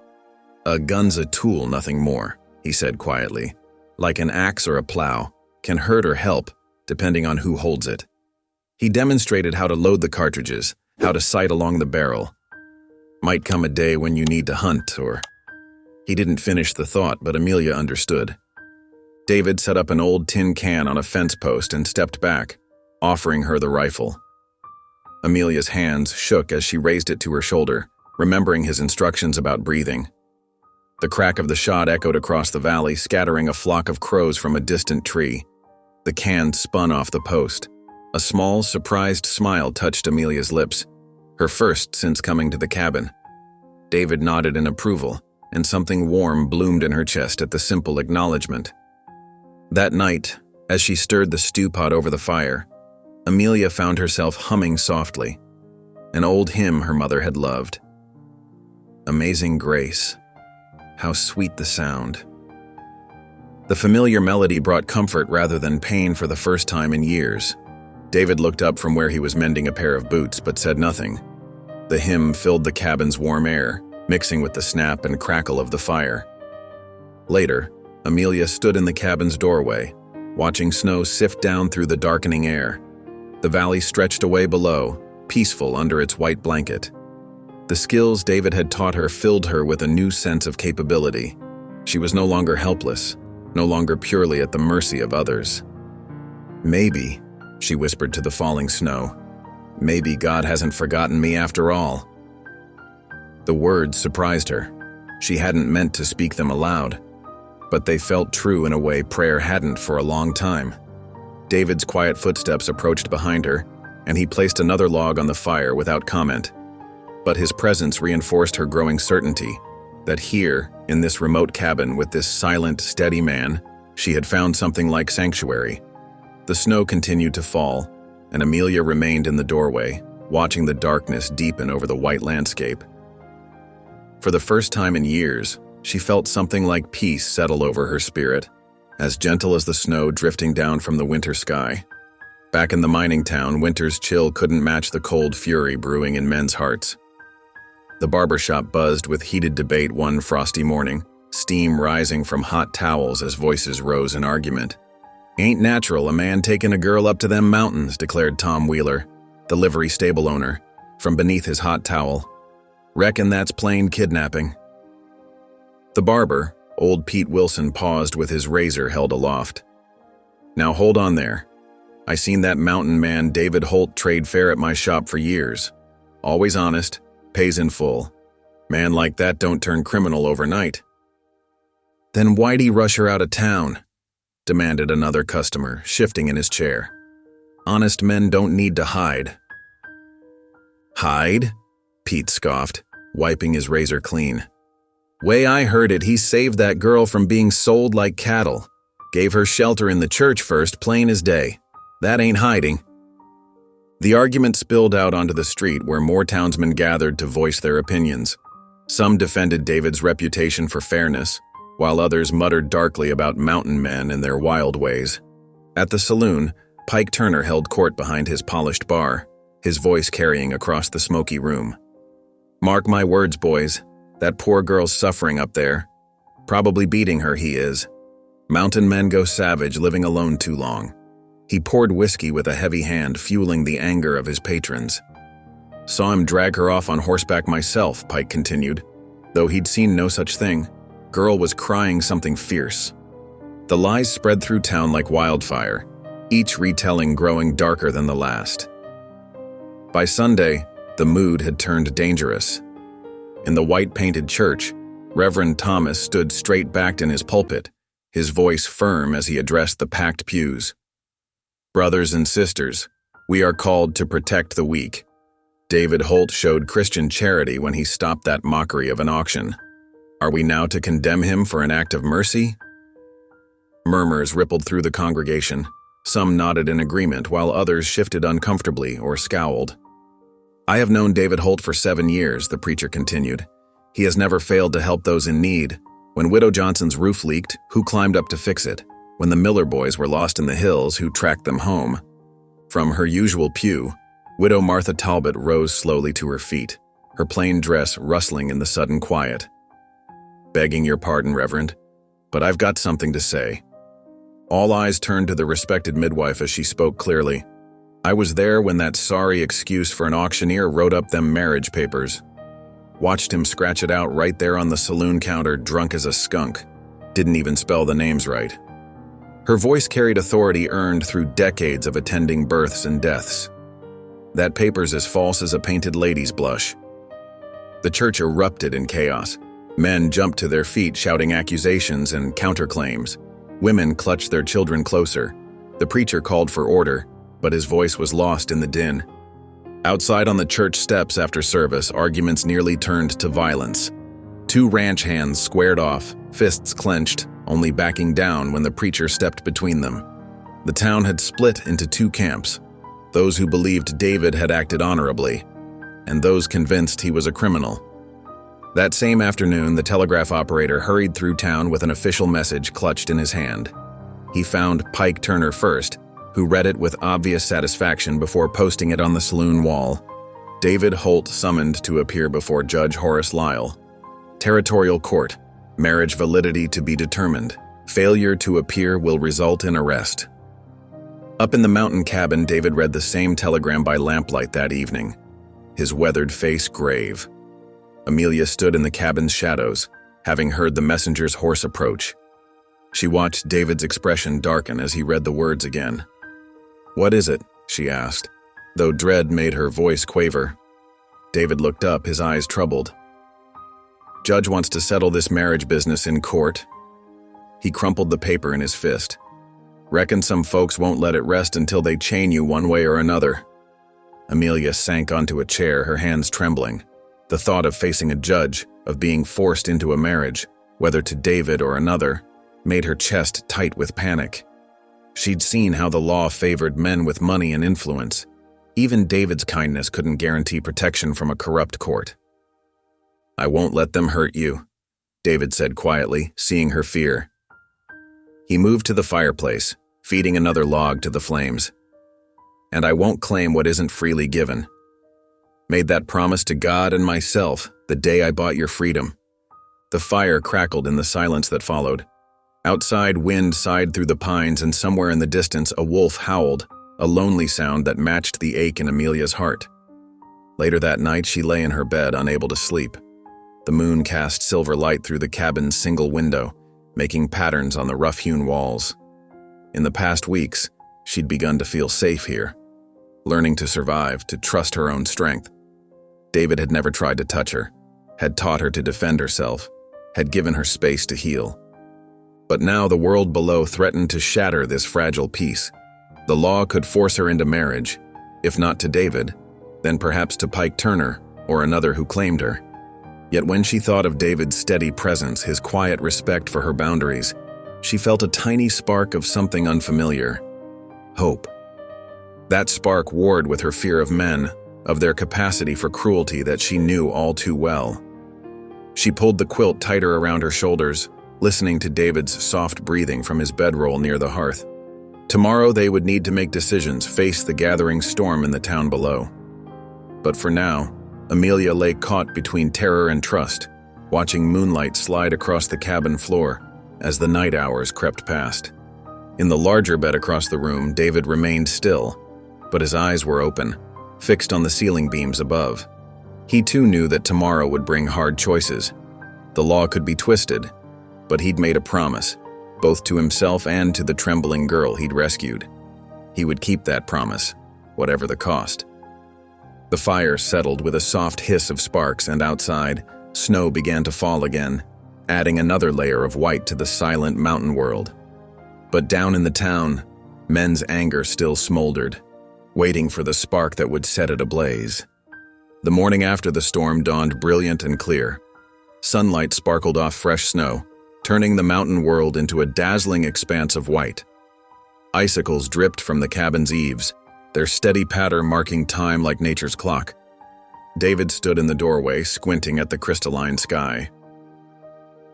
"A gun's a tool, nothing more," he said quietly. "Like an axe or a plow, can hurt or help, depending on who holds it." He demonstrated how to load the cartridges, how to sight along the barrel. "Might come a day when you need to hunt, or..." He didn't finish the thought, but Amelia understood. David set up an old tin can on a fence post and stepped back, offering her the rifle. Amelia's hands shook as she raised it to her shoulder, remembering his instructions about breathing. The crack of the shot echoed across the valley, scattering a flock of crows from a distant tree. The can spun off the post. A small, surprised smile touched Amelia's lips, her first since coming to the cabin. David nodded in approval, and something warm bloomed in her chest at the simple acknowledgement. That night, as she stirred the stew pot over the fire, Amelia found herself humming softly, an old hymn her mother had loved. Amazing Grace. How sweet the sound. The familiar melody brought comfort rather than pain for the first time in years. David looked up from where he was mending a pair of boots but said nothing. The hymn filled the cabin's warm air, mixing with the snap and crackle of the fire. Later, Amelia stood in the cabin's doorway, watching snow sift down through the darkening air. The valley stretched away below, peaceful under its white blanket. The skills David had taught her filled her with a new sense of capability. She was no longer helpless, no longer purely at the mercy of others. "Maybe," she whispered to the falling snow, "maybe God hasn't forgotten me after all." The words surprised her. She hadn't meant to speak them aloud, but they felt true in a way prayer hadn't for a long time. David's quiet footsteps approached behind her, and he placed another log on the fire without comment. But his presence reinforced her growing certainty that here, in this remote cabin with this silent, steady man, she had found something like sanctuary. The snow continued to fall, and Amelia remained in the doorway, watching the darkness deepen over the white landscape. For the first time in years, she felt something like peace settle over her spirit, as gentle as the snow drifting down from the winter sky. Back in the mining town, winter's chill couldn't match the cold fury brewing in men's hearts. The barbershop buzzed with heated debate one frosty morning, steam rising from hot towels as voices rose in argument. "Ain't natural a man taking a girl up to them mountains," declared Tom Wheeler, the livery stable owner, from beneath his hot towel. "Reckon that's plain kidnapping." The barber, old Pete Wilson, paused with his razor held aloft. "Now hold on there. I seen that mountain man David Holt trade fare at my shop for years. Always honest, pays in full. Man like that don't turn criminal overnight." "Then why'd he rush her out of town?" demanded another customer, shifting in his chair. "Honest men don't need to hide." "Hide?" Pete scoffed, wiping his razor clean. "Way I heard it, he saved that girl from being sold like cattle. Gave her shelter in the church first, plain as day. That ain't hiding." The argument spilled out onto the street where more townsmen gathered to voice their opinions. Some defended David's reputation for fairness, while others muttered darkly about mountain men and their wild ways. At the saloon, Pike Turner held court behind his polished bar, his voice carrying across the smoky room. "Mark my words, boys. That poor girl's suffering up there. Probably beating her, he is. Mountain men go savage, living alone too long." He poured whiskey with a heavy hand, fueling the anger of his patrons. "Saw him drag her off on horseback myself," Pike continued, though he'd seen no such thing. girl was crying something fierce. The lies spread through town like wildfire, each retelling growing darker than the last. By Sunday, the mood had turned dangerous. In the white-painted church, Reverend Thomas stood straight-backed in his pulpit, his voice firm as he addressed the packed pews. "Brothers and sisters, we are called to protect the weak." David Holt showed Christian charity when he stopped that mockery of an auction. Are we now to condemn him for an act of mercy? Murmurs rippled through the congregation. Some nodded in agreement, while others shifted uncomfortably or scowled. "I have known David Holt for 7 years," the preacher continued. "He has never failed to help those in need. When Widow Johnson's roof leaked, who climbed up to fix it? When the Miller boys were lost in the hills, who tracked them home?" From her usual pew, Widow Martha Talbot rose slowly to her feet, her plain dress rustling in the sudden quiet. "Begging your pardon, Reverend, but I've got something to say." All eyes turned to the respected midwife as she spoke clearly. "I was there when that sorry excuse for an auctioneer wrote up them marriage papers. Watched him scratch it out right there on the saloon counter, drunk as a skunk. Didn't even spell the names right." Her voice carried authority earned through decades of attending births and deaths. "That paper's as false as a painted lady's blush." The church erupted in chaos. Men jumped to their feet shouting accusations and counterclaims. Women clutched their children closer. The preacher called for order, but his voice was lost in the din. Outside on the church steps after service, arguments nearly turned to violence. 2 ranch hands squared off, fists clenched, only backing down when the preacher stepped between them. The town had split into 2 camps, those who believed David had acted honorably, and those convinced he was a criminal. That same afternoon, the telegraph operator hurried through town with an official message clutched in his hand. He found Pike Turner first, who read it with obvious satisfaction before posting it on the saloon wall. David Holt summoned to appear before Judge Horace Lyle. Territorial Court. Marriage validity to be determined. Failure to appear will result in arrest. Up in the mountain cabin, David read the same telegram by lamplight that evening, his weathered face grave. Amelia stood in the cabin's shadows, having heard the messenger's hoarse approach. She watched David's expression darken as he read the words again. "What is it?" she asked, though dread made her voice quaver. David looked up, his eyes troubled. "Judge wants to settle this marriage business in court." He crumpled the paper in his fist. "Reckon some folks won't let it rest until they chain you one way or another." Amelia sank onto a chair, her hands trembling. The thought of facing a judge, of being forced into a marriage, whether to David or another, made her chest tight with panic. She'd seen how the law favored men with money and influence. Even David's kindness couldn't guarantee protection from a corrupt court. "I won't let them hurt you," David said quietly, seeing her fear. He moved to the fireplace, feeding another log to the flames. "And I won't claim what isn't freely given. Made that promise to God and myself the day I bought your freedom." The fire crackled in the silence that followed. Outside, wind sighed through the pines, and somewhere in the distance a wolf howled, a lonely sound that matched the ache in Amelia's heart. Later that night, she lay in her bed, unable to sleep. The moon cast silver light through the cabin's single window, making patterns on the rough-hewn walls. In the past weeks, she'd begun to feel safe here, learning to survive, to trust her own strength. David had never tried to touch her, had taught her to defend herself, had given her space to heal. But now the world below threatened to shatter this fragile peace. The law could force her into marriage, if not to David, then perhaps to Pike Turner or another who claimed her. Yet when she thought of David's steady presence, his quiet respect for her boundaries, she felt a tiny spark of something unfamiliar: hope. That spark warred with her fear of men, of their capacity for cruelty that she knew all too well. She pulled the quilt tighter around her shoulders, listening to David's soft breathing from his bedroll near the hearth. Tomorrow they would need to make decisions, face the gathering storm in the town below. But for now, Amelia lay caught between terror and trust, watching moonlight slide across the cabin floor as the night hours crept past. In the larger bed across the room, David remained still, but his eyes were open, fixed on the ceiling beams above. He too knew that tomorrow would bring hard choices. The law could be twisted, But he'd made a promise, both to himself and to the trembling girl he'd rescued. He would keep that promise, whatever the cost. The fire settled with a soft hiss of sparks, and outside, snow began to fall again, adding another layer of white to the silent mountain world. But down in the town, men's anger still smoldered, waiting for the spark that would set it ablaze. The morning after the storm dawned brilliant and clear. Sunlight sparkled off fresh snow, turning the mountain world into a dazzling expanse of white. Icicles dripped from the cabin's eaves, their steady patter marking time like nature's clock. David stood in the doorway, squinting at the crystalline sky.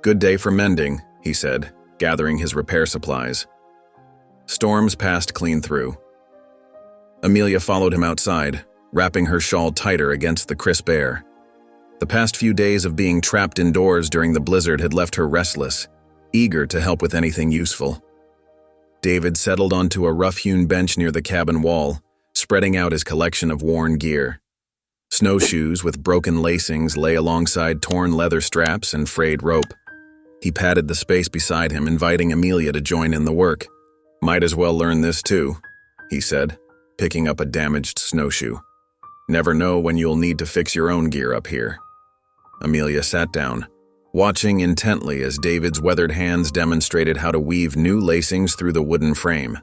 "Good day for mending," he said, gathering his repair supplies. Storms passed clean through. Amelia followed him outside, wrapping her shawl tighter against the crisp air. The past few days of being trapped indoors during the blizzard had left her restless, eager to help with anything useful. David settled onto a rough-hewn bench near the cabin wall, spreading out his collection of worn gear. Snowshoes with broken lacings lay alongside torn leather straps and frayed rope. He patted the space beside him, inviting Amelia to join in the work. "Might as well learn this too," he said, picking up a damaged snowshoe. "Never know when you'll need to fix your own gear up here." Amelia sat down, watching intently as David's weathered hands demonstrated how to weave new lacings through the wooden frame.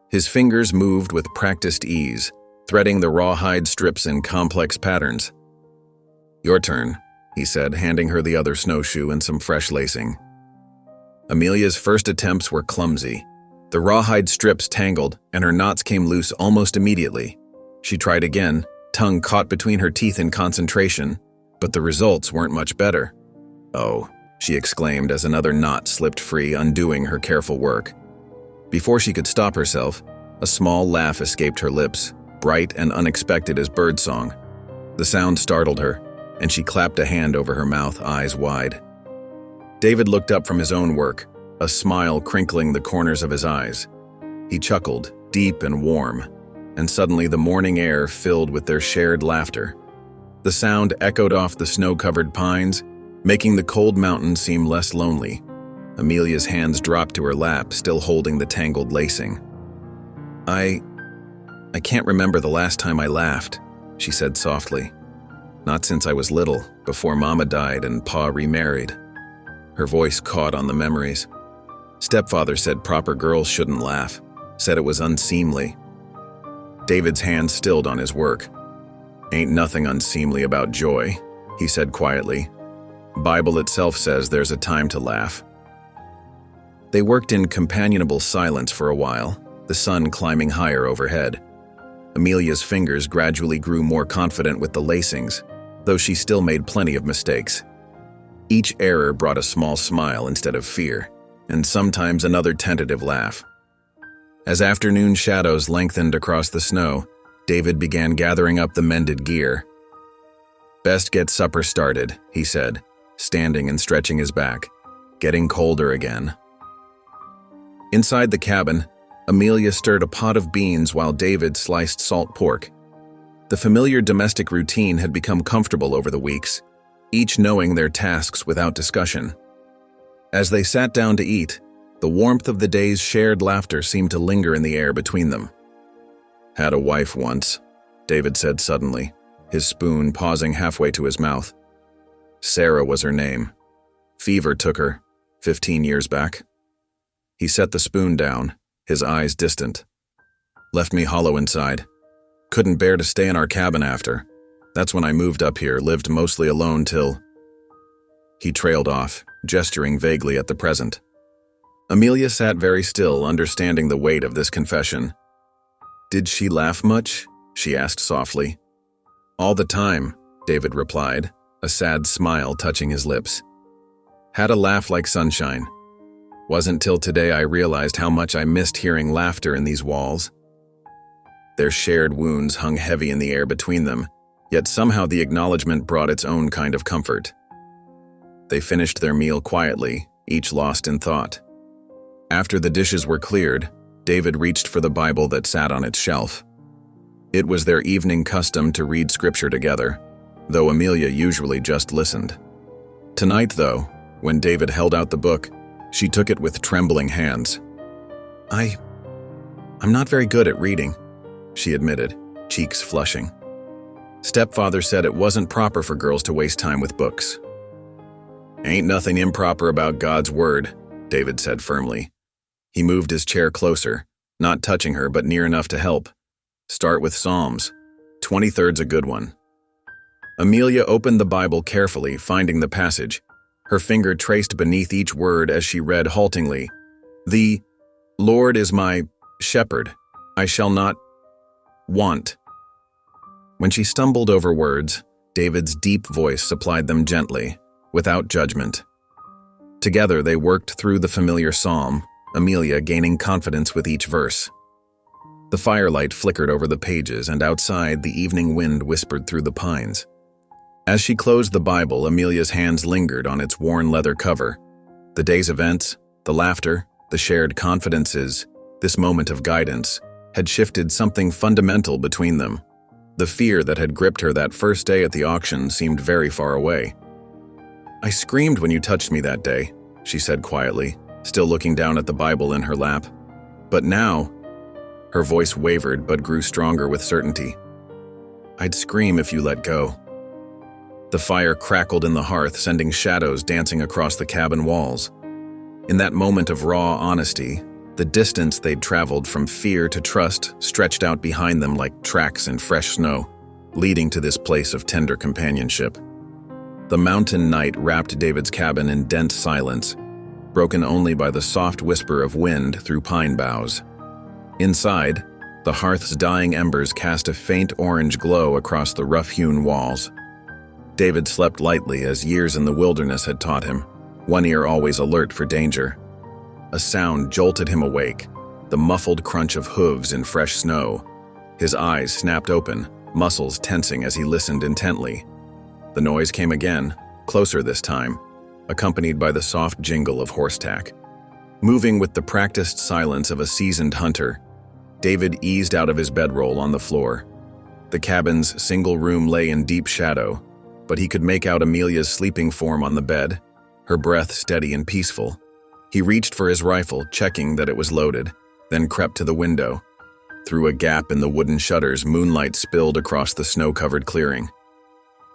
His fingers moved with practiced ease, threading the rawhide strips in complex patterns. "Your turn," he said, handing her the other snowshoe and some fresh lacing. Amelia's first attempts were clumsy. The rawhide strips tangled, and her knots came loose almost immediately. She tried again, tongue caught between her teeth in concentration, but the results weren't much better. "Oh," she exclaimed as another knot slipped free, undoing her careful work. Before she could stop herself, a small laugh escaped her lips, bright and unexpected as birdsong. The sound startled her, and she clapped a hand over her mouth, eyes wide. David looked up from his own work, a smile crinkling the corners of his eyes. He chuckled, deep and warm, and suddenly the morning air filled with their shared laughter. The sound echoed off the snow-covered pines, making the cold mountains seem less lonely. Amelia's hands dropped to her lap, still holding the tangled lacing. I can't remember the last time I laughed," she said softly. "Not since I was little, before Mama died and Pa remarried." Her voice caught on the memories. "Stepfather said proper girls shouldn't laugh, said it was unseemly." David's hand stilled on his work. "Ain't nothing unseemly about joy," he said quietly. "Bible itself says there's a time to laugh." They worked in companionable silence for a while, the sun climbing higher overhead. Amelia's fingers gradually grew more confident with the lacings, though she still made plenty of mistakes. Each error brought a small smile instead of fear, and sometimes another tentative laugh. As afternoon shadows lengthened across the snow, David began gathering up the mended gear. "Best get supper started," he said, standing and stretching his back. "Getting colder again." Inside the cabin, Amelia stirred a pot of beans while David sliced salt pork. The familiar domestic routine had become comfortable over the weeks, each knowing their tasks without discussion. As they sat down to eat, the warmth of the day's shared laughter seemed to linger in the air between them. "Had a wife once," David said suddenly, his spoon pausing halfway to his mouth. "Sarah was her name. Fever took her, 15 years back." He set the spoon down, his eyes distant. "Left me hollow inside. Couldn't bear to stay in our cabin after. That's when I moved up here, lived mostly alone till..." He trailed off, gesturing vaguely at the present. Amelia sat very still, understanding the weight of this confession. "Did she laugh much?" she asked softly. "All the time," David replied, a sad smile touching his lips. "Had a laugh like sunshine. Wasn't till today I realized how much I missed hearing laughter in these walls." Their shared wounds hung heavy in the air between them, yet somehow the acknowledgement brought its own kind of comfort. They finished their meal quietly, each lost in thought. After the dishes were cleared, David reached for the Bible that sat on its shelf. It was their evening custom to read scripture together, though Amelia usually just listened. Tonight, though, When David held out the book, she took it with trembling hands. I'm not very good at reading, she admitted, cheeks flushing. Stepfather said it wasn't proper for girls to waste time with books. Ain't nothing improper about God's word, David said firmly. He moved his chair closer, not touching her but near enough to help. Start with Psalms. 23rd's a good one. Amelia opened the Bible carefully, finding the passage. Her finger traced beneath each word as she read haltingly. The Lord is my shepherd. I shall not want. When she stumbled over words, David's deep voice supplied them gently, without judgment. Together they worked through the familiar psalm, Amelia gaining confidence with each verse. The firelight flickered over the pages, and outside the evening wind whispered through the pines. As she closed the Bible, Amelia's hands lingered on its worn leather cover. The day's events, the laughter, the shared confidences, this moment of guidance, had shifted something fundamental between them. The fear that had gripped her that first day at the auction seemed very far away. I screamed when you touched me that day, she said quietly, still looking down at the Bible in her lap. But now, her voice wavered but grew stronger with certainty. I'd scream if you let go. The fire crackled in the hearth, sending shadows dancing across the cabin walls. In that moment of raw honesty, the distance they'd traveled from fear to trust stretched out behind them like tracks in fresh snow, leading to this place of tender companionship. The mountain night wrapped David's cabin in dense silence, broken only by the soft whisper of wind through pine boughs. Inside, the hearth's dying embers cast a faint orange glow across the rough-hewn walls. David slept lightly as years in the wilderness had taught him, one ear always alert for danger. A sound jolted him awake, the muffled crunch of hooves in fresh snow. His eyes snapped open, muscles tensing as he listened intently. The noise came again, closer this time, accompanied by the soft jingle of horsetack. Moving with the practiced silence of a seasoned hunter, David eased out of his bedroll on the floor. The cabin's single room lay in deep shadow, but he could make out Amelia's sleeping form on the bed, her breath steady and peaceful. He reached for his rifle, checking that it was loaded, then crept to the window. Through a gap in the wooden shutters, moonlight spilled across the snow-covered clearing.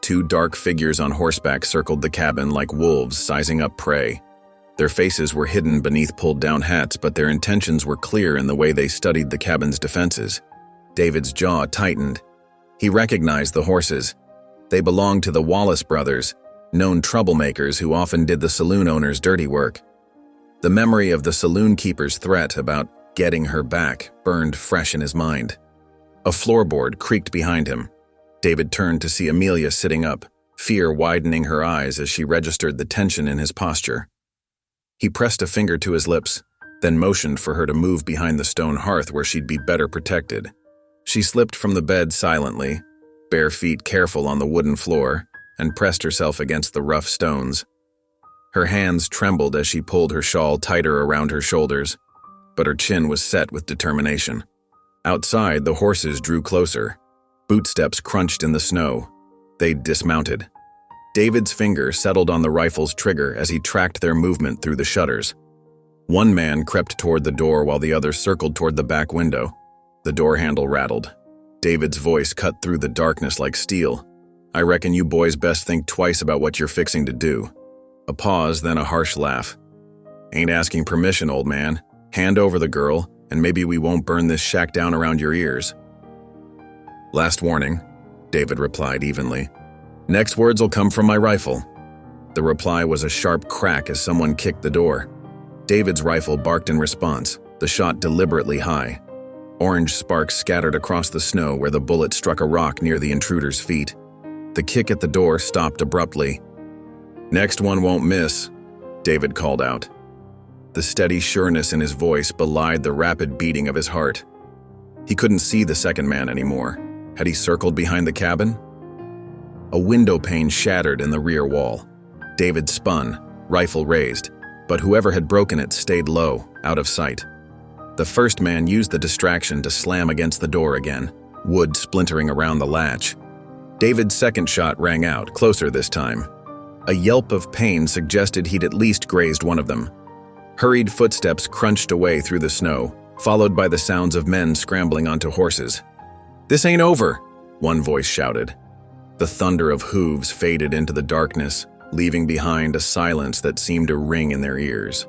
Two dark figures on horseback circled the cabin like wolves sizing up prey. Their faces were hidden beneath pulled-down hats, but their intentions were clear in the way they studied the cabin's defenses. David's jaw tightened. He recognized the horses. They belonged to the Wallace brothers, known troublemakers who often did the saloon owner's dirty work. The memory of the saloon keeper's threat about getting her back burned fresh in his mind. A floorboard creaked behind him. David turned to see Amelia sitting up, fear widening her eyes as she registered the tension in his posture. He pressed a finger to his lips, then motioned for her to move behind the stone hearth where she'd be better protected. She slipped from the bed silently, bare feet careful on the wooden floor, and pressed herself against the rough stones. Her hands trembled as she pulled her shawl tighter around her shoulders, but her chin was set with determination. Outside, the horses drew closer. Bootsteps crunched in the snow. They'd dismounted. David's finger settled on the rifle's trigger as he tracked their movement through the shutters. One man crept toward the door while the other circled toward the back window. The door handle rattled. David's voice cut through the darkness like steel. I reckon you boys best think twice about what you're fixing to do. A pause, then a harsh laugh. Ain't asking permission, old man. Hand over the girl, and maybe we won't burn this shack down around your ears. Last warning, David replied evenly. Next words'll come from my rifle. The reply was a sharp crack as someone kicked the door. David's rifle barked in response, the shot deliberately high. Orange sparks scattered across the snow where the bullet struck a rock near the intruder's feet. The kick at the door stopped abruptly. Next one won't miss, David called out. The steady sureness in his voice belied the rapid beating of his heart. He couldn't see the second man anymore. Had he circled behind the cabin? A window pane shattered in the rear wall. David spun, rifle raised, but whoever had broken it stayed low, out of sight. The first man used the distraction to slam against the door again, wood splintering around the latch. David's second shot rang out, closer this time. A yelp of pain suggested he'd at least grazed one of them. Hurried footsteps crunched away through the snow, followed by the sounds of men scrambling onto horses. "This ain't over," one voice shouted. The thunder of hooves faded into the darkness, leaving behind a silence that seemed to ring in their ears.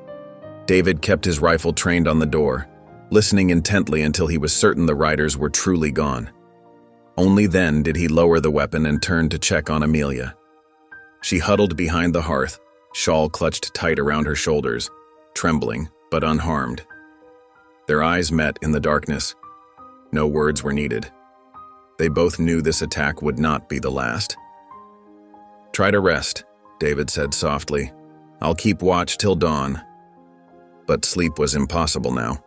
David kept his rifle trained on the door, listening intently until he was certain the riders were truly gone. Only then did he lower the weapon and turn to check on Amelia. She huddled behind the hearth, shawl clutched tight around her shoulders, trembling but unharmed. Their eyes met in the darkness. No words were needed. They both knew this attack would not be the last. "Try to rest," David said softly. "I'll keep watch till dawn." But sleep was impossible now.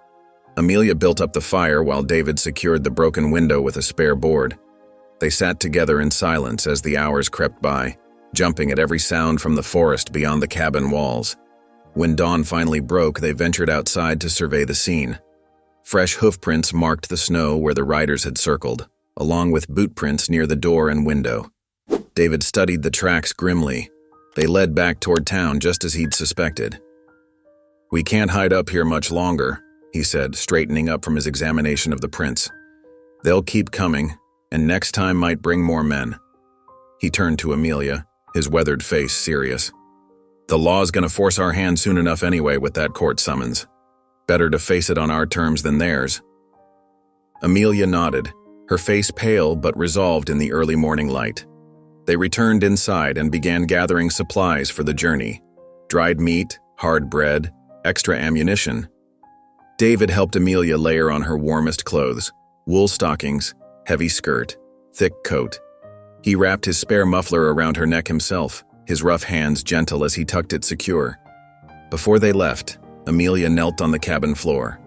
Amelia built up the fire while David secured the broken window with a spare board. They sat together in silence as the hours crept by, jumping at every sound from the forest beyond the cabin walls. When dawn finally broke, they ventured outside to survey the scene. Fresh hoofprints marked the snow where the riders had circled, along with boot prints near the door and window. David studied the tracks grimly. They led back toward town just as he'd suspected. "We can't hide up here much longer," he said, straightening up from his examination of the prints. "They'll keep coming, and next time might bring more men." He turned to Amelia, his weathered face serious. "The law's gonna force our hand soon enough anyway with that court summons. Better to face it on our terms than theirs." Amelia nodded, her face pale but resolved in the early morning light. They returned inside and began gathering supplies for the journey: dried meat, hard bread, extra ammunition. David helped Amelia layer on her warmest clothes: wool stockings, heavy skirt, thick coat. He wrapped his spare muffler around her neck himself, his rough hands gentle as he tucked it secure. Before they left, Amelia knelt on the cabin floor.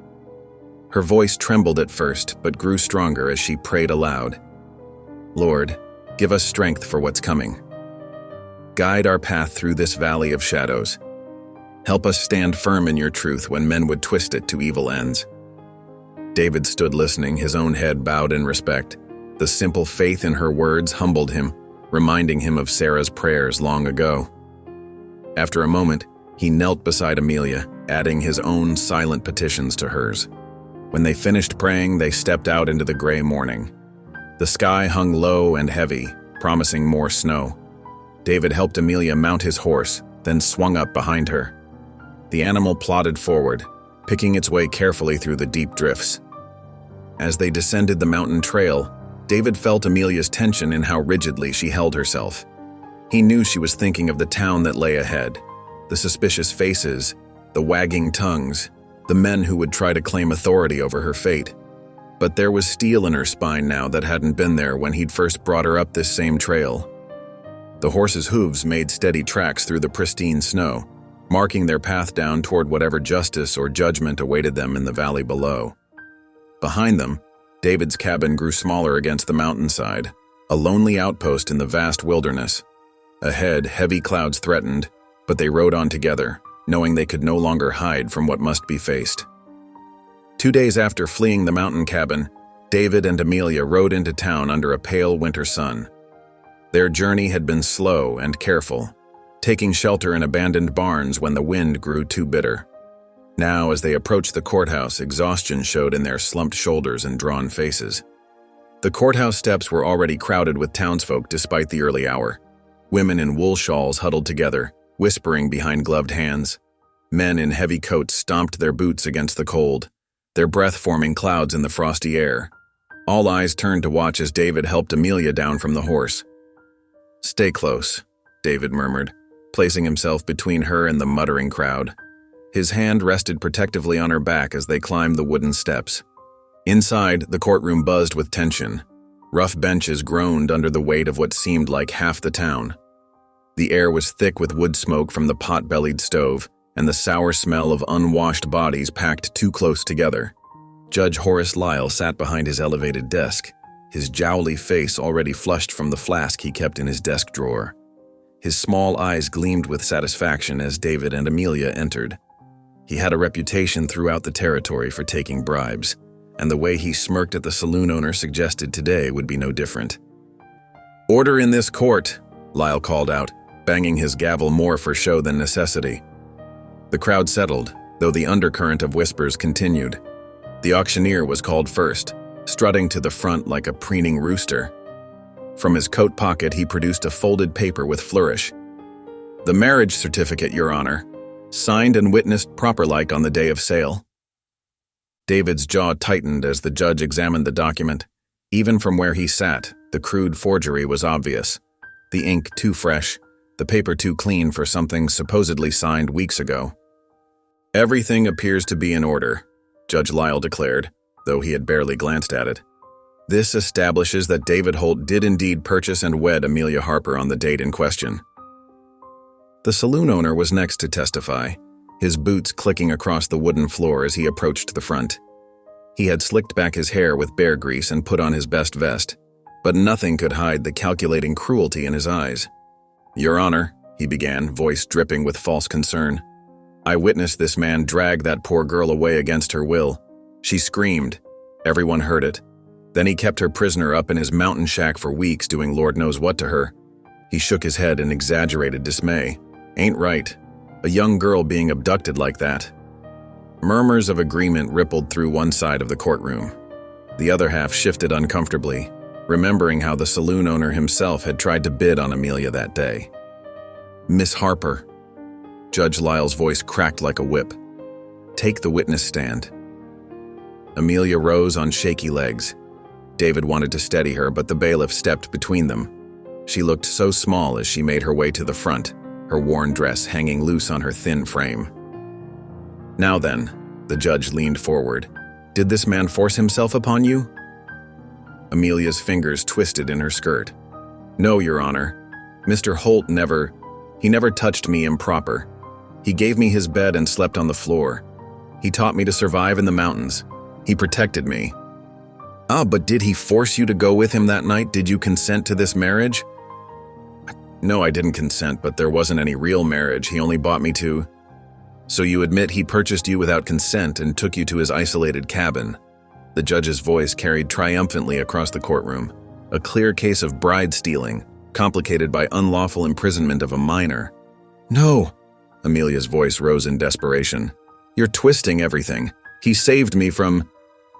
Her voice trembled at first, but grew stronger as she prayed aloud. "Lord, give us strength for what's coming. Guide our path through this valley of shadows. Help us stand firm in your truth when men would twist it to evil ends." David stood listening, his own head bowed in respect. The simple faith in her words humbled him, reminding him of Sarah's prayers long ago. After a moment, he knelt beside Amelia, adding his own silent petitions to hers. When they finished praying, they stepped out into the gray morning. The sky hung low and heavy, promising more snow. David helped Amelia mount his horse, then swung up behind her. The animal plodded forward, picking its way carefully through the deep drifts. As they descended the mountain trail, David felt Amelia's tension in how rigidly she held herself. He knew she was thinking of the town that lay ahead, the suspicious faces, the wagging tongues, the men who would try to claim authority over her fate. But there was steel in her spine now that hadn't been there when he'd first brought her up this same trail. The horses' hooves made steady tracks through the pristine snow, marking their path down toward whatever justice or judgment awaited them in the valley below. Behind them, David's cabin grew smaller against the mountainside, a lonely outpost in the vast wilderness. Ahead, heavy clouds threatened, but they rode on together, knowing they could no longer hide from what must be faced. 2 days after fleeing the mountain cabin, David and Amelia rode into town under a pale winter sun. Their journey had been slow and careful, taking shelter in abandoned barns when the wind grew too bitter. Now, as they approached the courthouse, exhaustion showed in their slumped shoulders and drawn faces. The courthouse steps were already crowded with townsfolk despite the early hour. Women in wool shawls huddled together, whispering behind gloved hands. Men in heavy coats stomped their boots against the cold, their breath forming clouds in the frosty air. All eyes turned to watch as David helped Amelia down from the horse. "Stay close," David murmured, placing himself between her and the muttering crowd. His hand rested protectively on her back as they climbed the wooden steps. Inside, the courtroom buzzed with tension. Rough benches groaned under the weight of what seemed like half the town. The air was thick with wood smoke from the pot-bellied stove, and the sour smell of unwashed bodies packed too close together. Judge Horace Lyle sat behind his elevated desk, his jowly face already flushed from the flask he kept in his desk drawer. His small eyes gleamed with satisfaction as David and Amelia entered. He had a reputation throughout the territory for taking bribes, and the way he smirked at the saloon owner suggested today would be no different. "Order in this court," Lyle called out, banging his gavel more for show than necessity. The crowd settled, though the undercurrent of whispers continued. The auctioneer was called first, strutting to the front like a preening rooster. From his coat pocket he produced a folded paper with flourish. "The marriage certificate, Your Honor. Signed and witnessed proper-like on the day of sale." David's jaw tightened as the judge examined the document. Even from where he sat, the crude forgery was obvious. The ink too fresh, the paper too clean for something supposedly signed weeks ago. "Everything appears to be in order," Judge Lyle declared, though he had barely glanced at it. "This establishes that David Holt did indeed purchase and wed Amelia Harper on the date in question." The saloon owner was next to testify, his boots clicking across the wooden floor as he approached the front. He had slicked back his hair with bear grease and put on his best vest, but nothing could hide the calculating cruelty in his eyes. "Your Honor," he began, voice dripping with false concern, "I witnessed this man drag that poor girl away against her will. She screamed. Everyone heard it. Then he kept her prisoner up in his mountain shack for weeks, doing Lord knows what to her." He shook his head in exaggerated dismay. "Ain't right. A young girl being abducted like that." Murmurs of agreement rippled through one side of the courtroom. The other half shifted uncomfortably, remembering how the saloon owner himself had tried to bid on Amelia that day. "Miss Harper," Judge Lyle's voice cracked like a whip, "take the witness stand." Amelia rose on shaky legs. David wanted to steady her, but the bailiff stepped between them. She looked so small as she made her way to the front, her worn dress hanging loose on her thin frame. "Now then," the judge leaned forward, "did this man force himself upon you?" Amelia's fingers twisted in her skirt. "No, Your Honor. Mr. Holt never touched me improper. He gave me his bed and slept on the floor. He taught me to survive in the mountains. He protected me." "Ah, but did he force you to go with him that night? Did you consent to this marriage?" "No, I didn't consent, but there wasn't any real marriage. He only bought me to..." "So you admit he purchased you without consent and took you to his isolated cabin?" The judge's voice carried triumphantly across the courtroom. A clear case of bride stealing, complicated by unlawful imprisonment of a minor. "No!" Amelia's voice rose in desperation. "You're twisting everything. He saved me from..."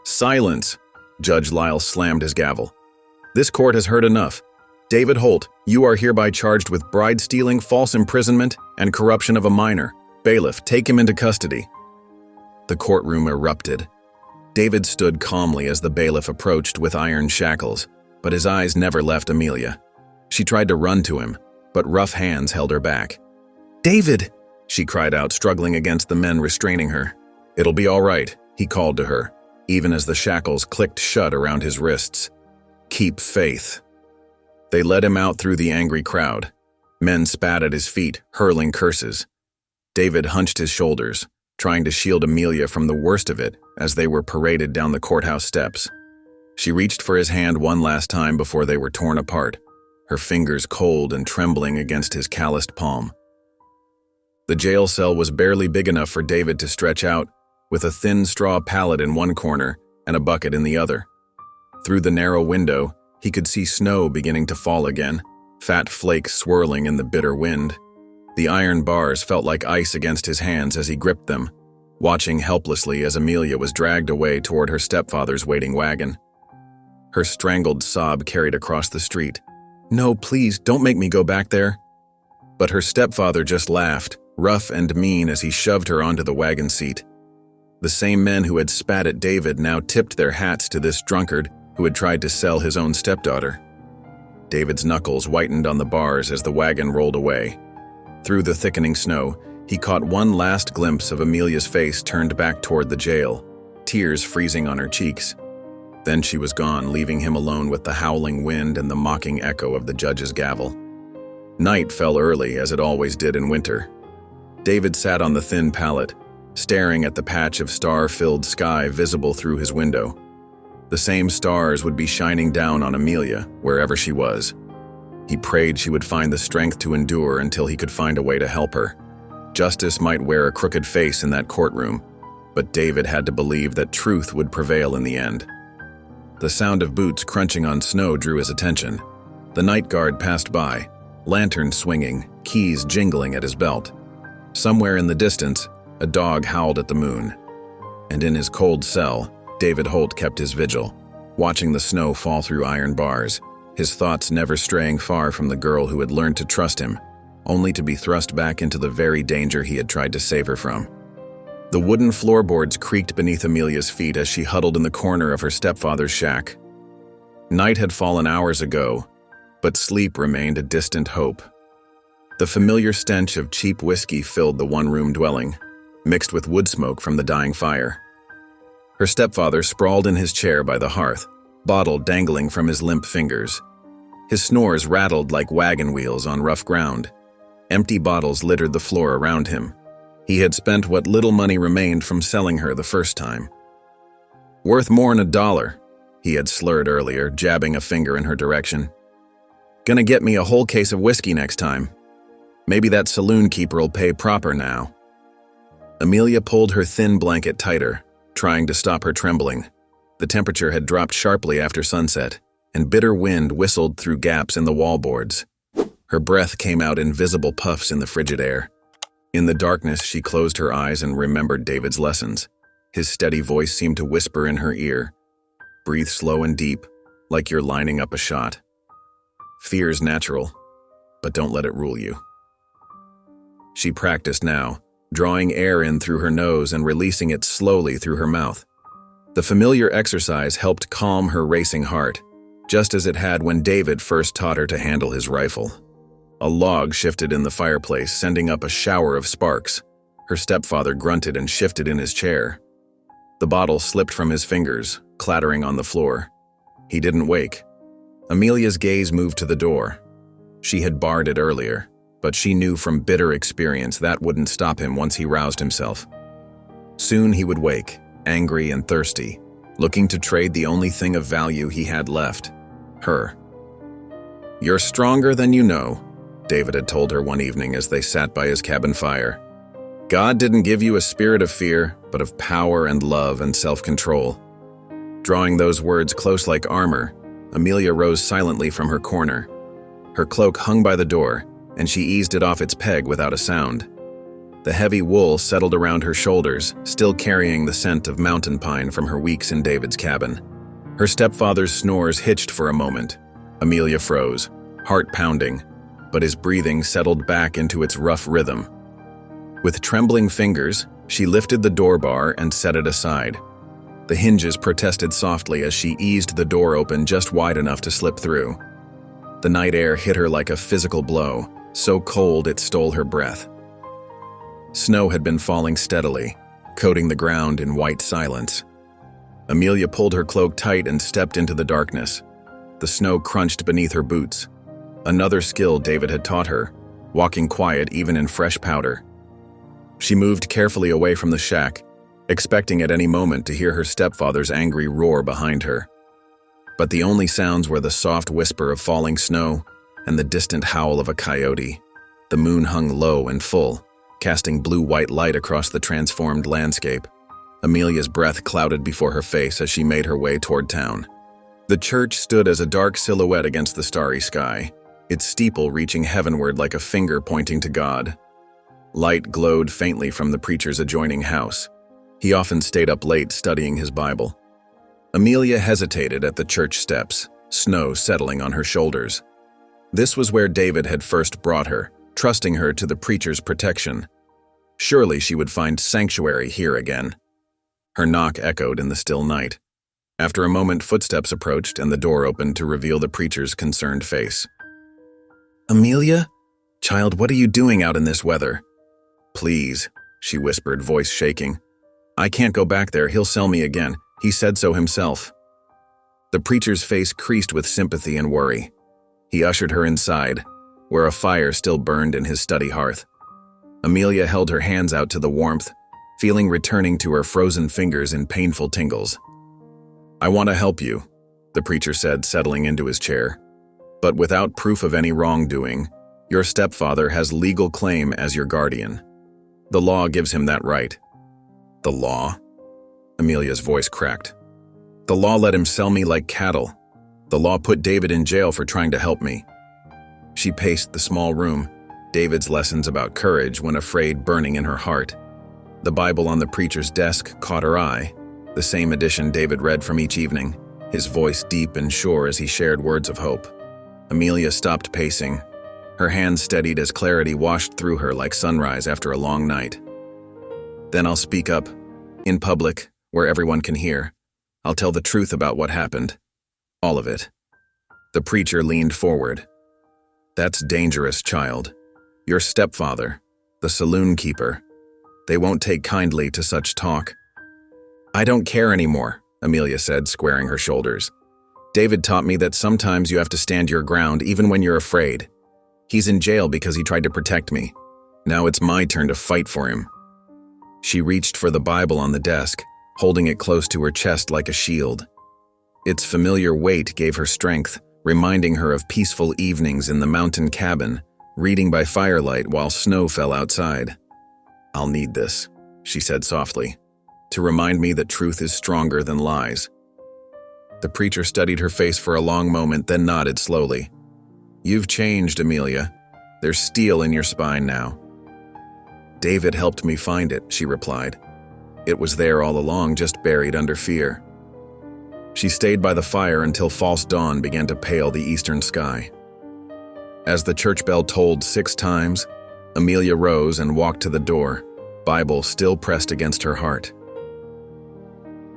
"Silence!" Judge Lyle slammed his gavel. "This court has heard enough. David Holt, you are hereby charged with bride stealing, false imprisonment, and corruption of a minor. Bailiff, take him into custody." The courtroom erupted. David stood calmly as the bailiff approached with iron shackles, but his eyes never left Amelia. She tried to run to him, but rough hands held her back. "David!" she cried out, struggling against the men restraining her. "It'll be all right," he called to her, even as the shackles clicked shut around his wrists. "Keep faith." They led him out through the angry crowd. Men spat at his feet, hurling curses. David hunched his shoulders, trying to shield Amelia from the worst of it as they were paraded down the courthouse steps. She reached for his hand one last time before they were torn apart, her fingers cold and trembling against his calloused palm. The jail cell was barely big enough for David to stretch out, with a thin straw pallet in one corner and a bucket in the other. Through the narrow window, he could see snow beginning to fall again, fat flakes swirling in the bitter wind. The iron bars felt like ice against his hands as he gripped them, watching helplessly as Amelia was dragged away toward her stepfather's waiting wagon. Her strangled sob carried across the street. "No, please, don't make me go back there." But her stepfather just laughed, rough and mean, as he shoved her onto the wagon seat. The same men who had spat at David now tipped their hats to this drunkard who had tried to sell his own stepdaughter. David's knuckles whitened on the bars as the wagon rolled away. Through the thickening snow, he caught one last glimpse of Amelia's face turned back toward the jail, tears freezing on her cheeks. Then she was gone, leaving him alone with the howling wind and the mocking echo of the judge's gavel. Night fell early, as it always did in winter. David sat on the thin pallet, staring at the patch of star-filled sky visible through his window. The same stars would be shining down on Amelia, wherever she was. He prayed she would find the strength to endure until he could find a way to help her. Justice might wear a crooked face in that courtroom, but David had to believe that truth would prevail in the end. The sound of boots crunching on snow drew his attention. The night guard passed by, lantern swinging, keys jingling at his belt. Somewhere in the distance, a dog howled at the moon. And in his cold cell, David Holt kept his vigil, watching the snow fall through iron bars, his thoughts never straying far from the girl who had learned to trust him, only to be thrust back into the very danger he had tried to save her from. The wooden floorboards creaked beneath Amelia's feet as she huddled in the corner of her stepfather's shack. Night had fallen hours ago, but sleep remained a distant hope. The familiar stench of cheap whiskey filled the one-room dwelling, mixed with wood smoke from the dying fire. Her stepfather sprawled in his chair by the hearth, bottle dangling from his limp fingers. His snores rattled like wagon wheels on rough ground. Empty bottles littered the floor around him. He had spent what little money remained from selling her the first time. "Worth more'n $1, he had slurred earlier, jabbing a finger in her direction. "Gonna get me a whole case of whiskey next time. Maybe that saloon keeper'll pay proper now." Amelia pulled her thin blanket tighter, trying to stop her trembling. The temperature had dropped sharply after sunset, and bitter wind whistled through gaps in the wallboards. Her breath came out in visible puffs in the frigid air. In the darkness, she closed her eyes and remembered David's lessons. His steady voice seemed to whisper in her ear, "Breathe slow and deep, like you're lining up a shot. Fear's natural, but don't let it rule you." She practiced now, drawing air in through her nose and releasing it slowly through her mouth. The familiar exercise helped calm her racing heart, just as it had when David first taught her to handle his rifle. A log shifted in the fireplace, sending up a shower of sparks. Her stepfather grunted and shifted in his chair. The bottle slipped from his fingers, clattering on the floor. He didn't wake. Amelia's gaze moved to the door. She had barred it earlier, but she knew from bitter experience that wouldn't stop him once he roused himself. Soon he would wake, angry and thirsty, looking to trade the only thing of value he had left, her. "You're stronger than you know," David had told her one evening as they sat by his cabin fire. "God didn't give you a spirit of fear, but of power and love and self-control." Drawing those words close like armor, Amelia rose silently from her corner. Her cloak hung by the door, and she eased it off its peg without a sound. The heavy wool settled around her shoulders, still carrying the scent of mountain pine from her weeks in David's cabin. Her stepfather's snores hitched for a moment. Amelia froze, heart pounding, but his breathing settled back into its rough rhythm. With trembling fingers, she lifted the door bar and set it aside. The hinges protested softly as she eased the door open just wide enough to slip through. The night air hit her like a physical blow, so cold it stole her breath. Snow had been falling steadily, coating the ground in white silence. Amelia pulled her cloak tight and stepped into the darkness. The snow crunched beneath her boots. Another skill David had taught her, walking quiet even in fresh powder. She moved carefully away from the shack, expecting at any moment to hear her stepfather's angry roar behind her. But the only sounds were the soft whisper of falling snow and the distant howl of a coyote. The moon hung low and full, casting blue-white light across the transformed landscape. Amelia's breath clouded before her face as she made her way toward town. The church stood as a dark silhouette against the starry sky, its steeple reaching heavenward like a finger pointing to God. Light glowed faintly from the preacher's adjoining house. He often stayed up late studying his Bible. Amelia hesitated at the church steps, snow settling on her shoulders. This was where David had first brought her, trusting her to the preacher's protection. Surely she would find sanctuary here again. Her knock echoed in the still night. After a moment, footsteps approached and the door opened to reveal the preacher's concerned face. "Amelia? Child, what are you doing out in this weather?" "Please," she whispered, voice shaking. "I can't go back there, he'll sell me again. He said so himself." The preacher's face creased with sympathy and worry. He ushered her inside, where a fire still burned in his study hearth. Amelia held her hands out to the warmth, feeling returning to her frozen fingers in painful tingles. "I want to help you," the preacher said, settling into his chair. "But without proof of any wrongdoing, your stepfather has legal claim as your guardian. The law gives him that right." "The law?" Amelia's voice cracked. "The law let him sell me like cattle. The law put David in jail for trying to help me." She paced the small room, David's lessons about courage when afraid burning in her heart. The Bible on the preacher's desk caught her eye, the same edition David read from each evening, his voice deep and sure as he shared words of hope. Amelia stopped pacing. Her hands steadied as clarity washed through her like sunrise after a long night. Then I'll speak up, in public, where everyone can hear. I'll tell the truth about what happened. All of it. The preacher leaned forward. That's dangerous, child. Your stepfather, the saloon keeper. They won't take kindly to such talk. I don't care anymore, Amelia said, squaring her shoulders. David taught me that sometimes you have to stand your ground even when you're afraid. He's in jail because he tried to protect me. Now it's my turn to fight for him. She reached for the Bible on the desk, holding it close to her chest like a shield. Its familiar weight gave her strength, reminding her of peaceful evenings in the mountain cabin, reading by firelight while snow fell outside. I'll need this, she said softly, to remind me that truth is stronger than lies. The preacher studied her face for a long moment, then nodded slowly. You've changed, Amelia. There's steel in your spine now. David helped me find it, she replied. It was there all along, just buried under fear. She stayed by the fire until false dawn began to pale the eastern sky. As the church bell tolled 6 times, Amelia rose and walked to the door, Bible still pressed against her heart.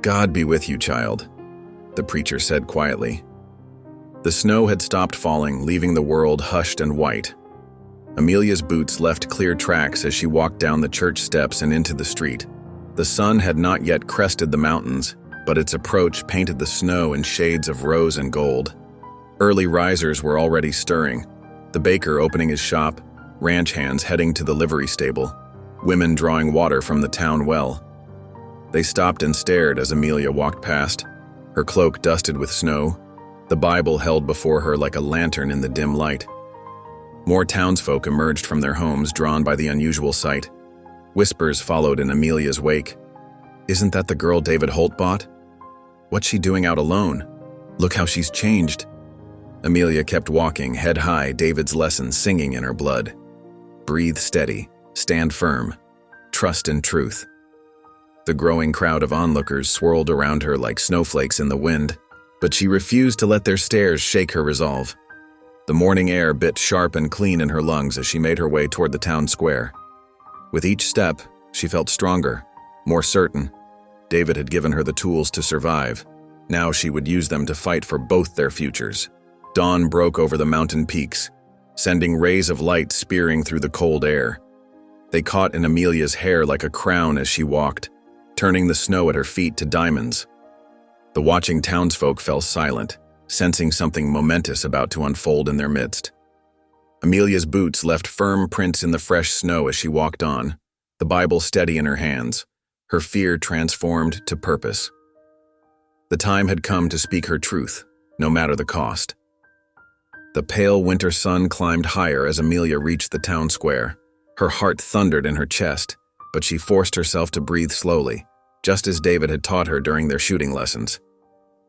God be with you, child, the preacher said quietly. The snow had stopped falling, leaving the world hushed and white. Amelia's boots left clear tracks as she walked down the church steps and into the street. The sun had not yet crested the mountains, but its approach painted the snow in shades of rose and gold. Early risers were already stirring, the baker opening his shop, ranch hands heading to the livery stable, women drawing water from the town well. They stopped and stared as Amelia walked past, her cloak dusted with snow, the Bible held before her like a lantern in the dim light. More townsfolk emerged from their homes, drawn by the unusual sight. Whispers followed in Amelia's wake. Isn't that the girl David Holt bought? What's she doing out alone? Look how she's changed. Amelia kept walking, head high, David's lesson singing in her blood. Breathe steady, stand firm, trust in truth. The growing crowd of onlookers swirled around her like snowflakes in the wind, but she refused to let their stares shake her resolve. The morning air bit sharp and clean in her lungs as she made her way toward the town square. With each step, she felt stronger, more certain. David had given her the tools to survive. Now she would use them to fight for both their futures. Dawn broke over the mountain peaks, sending rays of light spearing through the cold air. They caught in Amelia's hair like a crown as she walked, turning the snow at her feet to diamonds. The watching townsfolk fell silent, sensing something momentous about to unfold in their midst. Amelia's boots left firm prints in the fresh snow as she walked on, the Bible steady in her hands, her fear transformed to purpose. The time had come to speak her truth, no matter the cost. The pale winter sun climbed higher as Amelia reached the town square. Her heart thundered in her chest, but she forced herself to breathe slowly, just as David had taught her during their shooting lessons.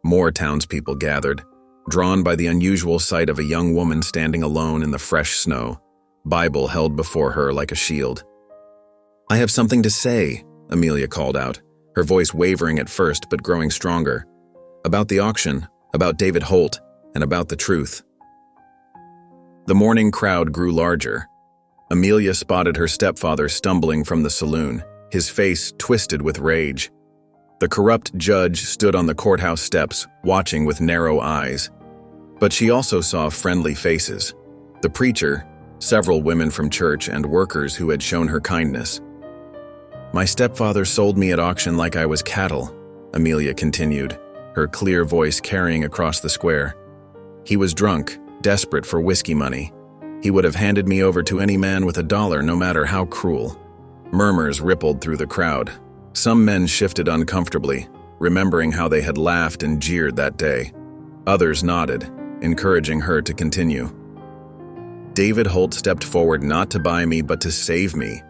More townspeople gathered, drawn by the unusual sight of a young woman standing alone in the fresh snow, Bible held before her like a shield. I have something to say, Amelia called out, her voice wavering at first but growing stronger. About the auction, about David Holt, and about the truth. The morning crowd grew larger. Amelia spotted her stepfather stumbling from the saloon, his face twisted with rage. The corrupt judge stood on the courthouse steps, watching with narrow eyes. But she also saw friendly faces. The preacher, several women from church, and workers who had shown her kindness. My stepfather sold me at auction like I was cattle, Amelia continued, her clear voice carrying across the square. He was drunk, desperate for whiskey money. He would have handed me over to any man with $1, no matter how cruel. Murmurs rippled through the crowd. Some men shifted uncomfortably, remembering how they had laughed and jeered that day. Others nodded, encouraging her to continue. David Holt stepped forward not to buy me but to save me.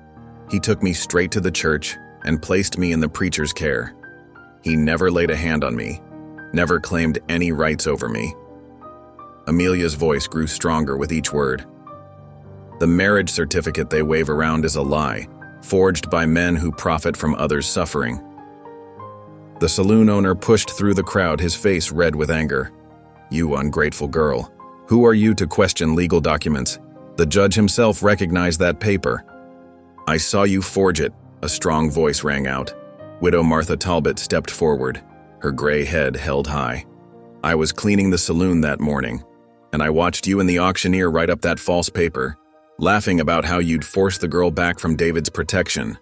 He took me straight to the church and placed me in the preacher's care. He never laid a hand on me, never claimed any rights over me. Amelia's voice grew stronger with each word. The marriage certificate they wave around is a lie, forged by men who profit from others' suffering. The saloon owner pushed through the crowd, his face red with anger. "You ungrateful girl. Who are you to question legal documents? The judge himself recognized that paper." "I saw you forge it," a strong voice rang out. Widow Martha Talbot stepped forward, her gray head held high. "I was cleaning the saloon that morning, and I watched you and the auctioneer write up that false paper, laughing about how you'd force the girl back from David's protection."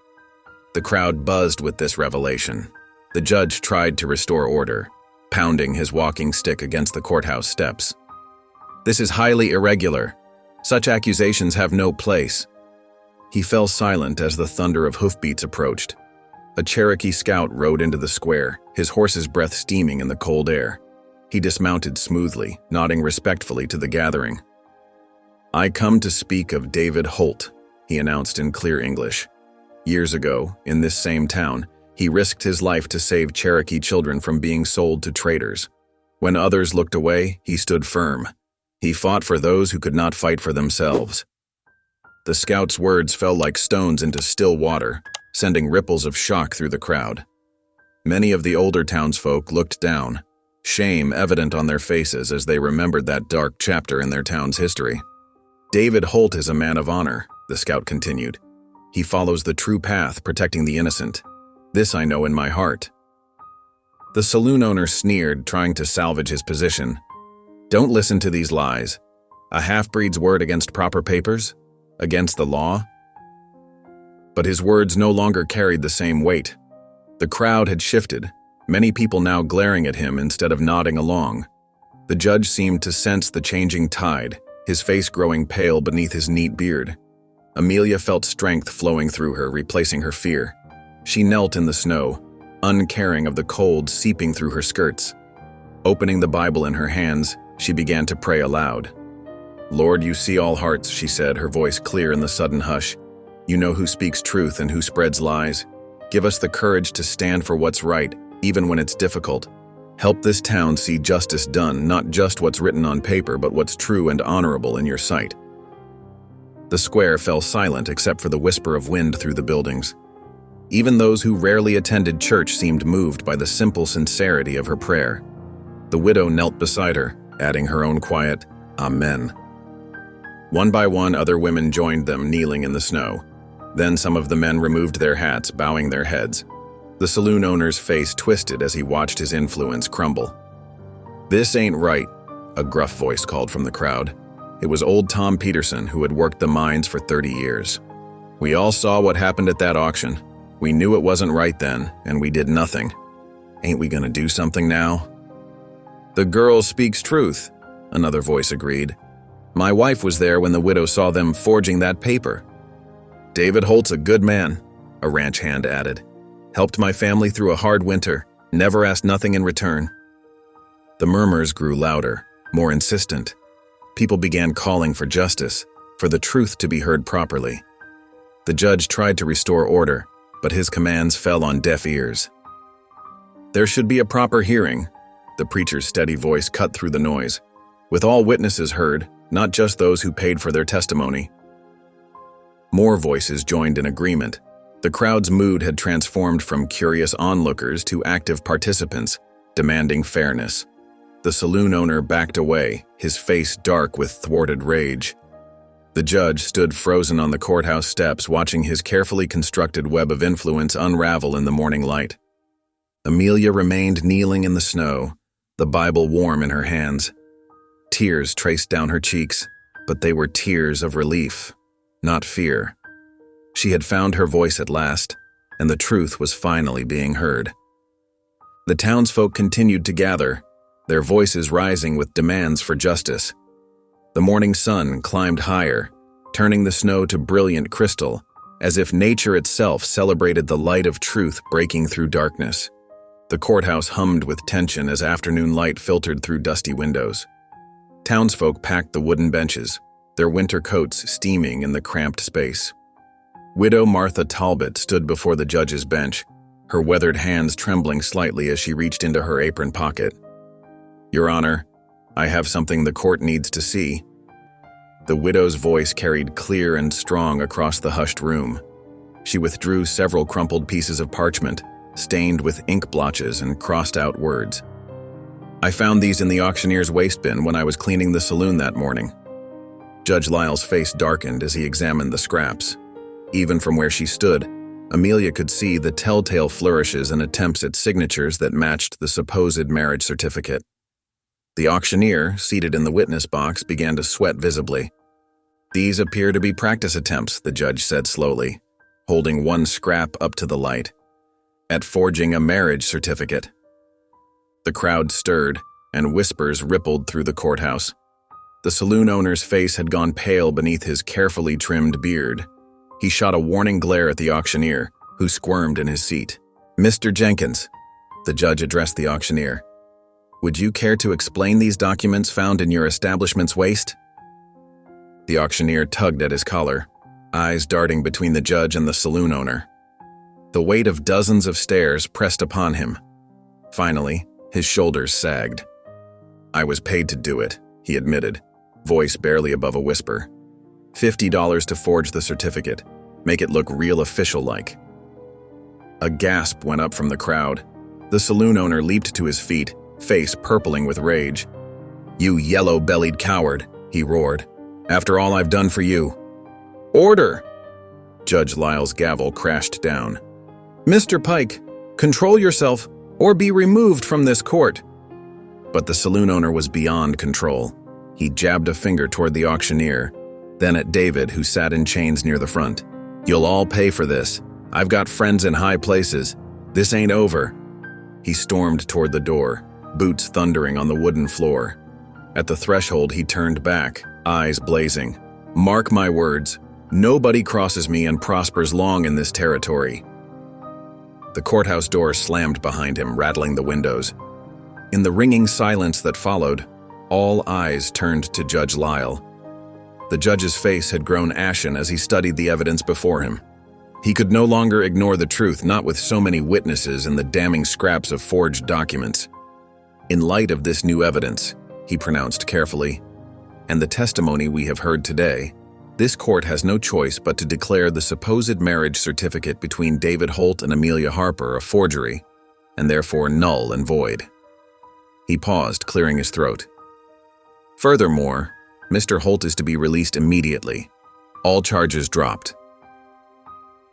The crowd buzzed with this revelation. The judge tried to restore order, pounding his walking stick against the courthouse steps. "This is highly irregular. Such accusations have no place." He fell silent as the thunder of hoofbeats approached. A Cherokee scout rode into the square, his horse's breath steaming in the cold air. He dismounted smoothly, nodding respectfully to the gathering. "I come to speak of David Holt," he announced in clear English. "Years ago, in this same town, he risked his life to save Cherokee children from being sold to traders. When others looked away, he stood firm. He fought for those who could not fight for themselves." The scout's words fell like stones into still water, sending ripples of shock through the crowd. Many of the older townsfolk looked down, shame evident on their faces as they remembered that dark chapter in their town's history. "David Holt is a man of honor," the scout continued. "He follows the true path, protecting the innocent. This I know in my heart." The saloon owner sneered, trying to salvage his position. "Don't listen to these lies. A half-breed's word against proper papers? Against the law?" But his words no longer carried the same weight. The crowd had shifted, many people now glaring at him instead of nodding along. The judge seemed to sense the changing tide, his face growing pale beneath his neat beard. Amelia felt strength flowing through her, replacing her fear. She knelt in the snow, uncaring of the cold seeping through her skirts. Opening the Bible in her hands, she began to pray aloud. "Lord, you see all hearts," she said, her voice clear in the sudden hush. "You know who speaks truth and who spreads lies. Give us the courage to stand for what's right, even when it's difficult. Help this town see justice done, not just what's written on paper, but what's true and honorable in your sight." The square fell silent except for the whisper of wind through the buildings. Even those who rarely attended church seemed moved by the simple sincerity of her prayer. The widow knelt beside her, adding her own quiet, "Amen." One by one, other women joined them, kneeling in the snow. Then some of the men removed their hats, bowing their heads. The saloon owner's face twisted as he watched his influence crumble. "This ain't right," a gruff voice called from the crowd. It was old Tom Peterson, who had worked the mines for 30 years. "We all saw what happened at that auction. We knew it wasn't right then, and we did nothing. Ain't we gonna do something now?" "The girl speaks truth," another voice agreed. "My wife was there when the widow saw them forging that paper." "David Holt's a good man," a ranch hand added. "Helped my family through a hard winter, never asked nothing in return." The murmurs grew louder, more insistent. People began calling for justice, for the truth to be heard properly. The judge tried to restore order, but his commands fell on deaf ears. "There should be a proper hearing," the preacher's steady voice cut through the noise, "with all witnesses heard, not just those who paid for their testimony." More voices joined in agreement. The crowd's mood had transformed from curious onlookers to active participants, demanding fairness. The saloon owner backed away, his face dark with thwarted rage. The judge stood frozen on the courthouse steps, watching his carefully constructed web of influence unravel in the morning light. Amelia remained kneeling in the snow, the Bible warm in her hands. Tears traced down her cheeks, but they were tears of relief, not fear. She had found her voice at last, and the truth was finally being heard. The townsfolk continued to gather, their voices rising with demands for justice. The morning sun climbed higher, turning the snow to brilliant crystal, as if nature itself celebrated the light of truth breaking through darkness. The courthouse hummed with tension as afternoon light filtered through dusty windows. Townsfolk packed the wooden benches, their winter coats steaming in the cramped space. Widow Martha Talbot stood before the judge's bench, her weathered hands trembling slightly as she reached into her apron pocket. "Your Honor, I have something the court needs to see." The widow's voice carried clear and strong across the hushed room. She withdrew several crumpled pieces of parchment, stained with ink blotches and crossed out words. "I found these in the auctioneer's waste bin when I was cleaning the saloon that morning." Judge Lyle's face darkened as he examined the scraps. Even from where she stood, Amelia could see the telltale flourishes and attempts at signatures that matched the supposed marriage certificate. The auctioneer, seated in the witness box, began to sweat visibly. "These appear to be practice attempts," the judge said slowly, holding one scrap up to the light, "at forging a marriage certificate." The crowd stirred, and whispers rippled through the courthouse. The saloon owner's face had gone pale beneath his carefully trimmed beard. He shot a warning glare at the auctioneer, who squirmed in his seat. "Mr. Jenkins," the judge addressed the auctioneer, "would you care to explain these documents found in your establishment's waste?" The auctioneer tugged at his collar, eyes darting between the judge and the saloon owner. The weight of dozens of stares pressed upon him. Finally, his shoulders sagged. "I was paid to do it," he admitted, voice barely above a whisper. $50 to forge the certificate, make it look real official-like. A gasp went up from the crowd. The saloon owner leaped to his feet, face purpling with rage. "You yellow-bellied coward," he roared. "After all I've done for you." "Order!" Judge Lyle's gavel crashed down. "Mr. Pike, control yourself or be removed from this court." But the saloon owner was beyond control. He jabbed a finger toward the auctioneer, then at David, who sat in chains near the front. "You'll all pay for this. I've got friends in high places. This ain't over." He stormed toward the door, boots thundering on the wooden floor. At the threshold, he turned back, eyes blazing. "Mark my words, nobody crosses me and prospers long in this territory." The courthouse door slammed behind him, rattling the windows. In the ringing silence that followed, all eyes turned to Judge Lyle. The judge's face had grown ashen as he studied the evidence before him. He could no longer ignore the truth, not with so many witnesses and the damning scraps of forged documents. "In light of this new evidence," he pronounced carefully, "and the testimony we have heard today, this court has no choice but to declare the supposed marriage certificate between David Holt and Amelia Harper a forgery, and therefore null and void." He paused, clearing his throat. "Furthermore, Mr. Holt is to be released immediately. All charges dropped."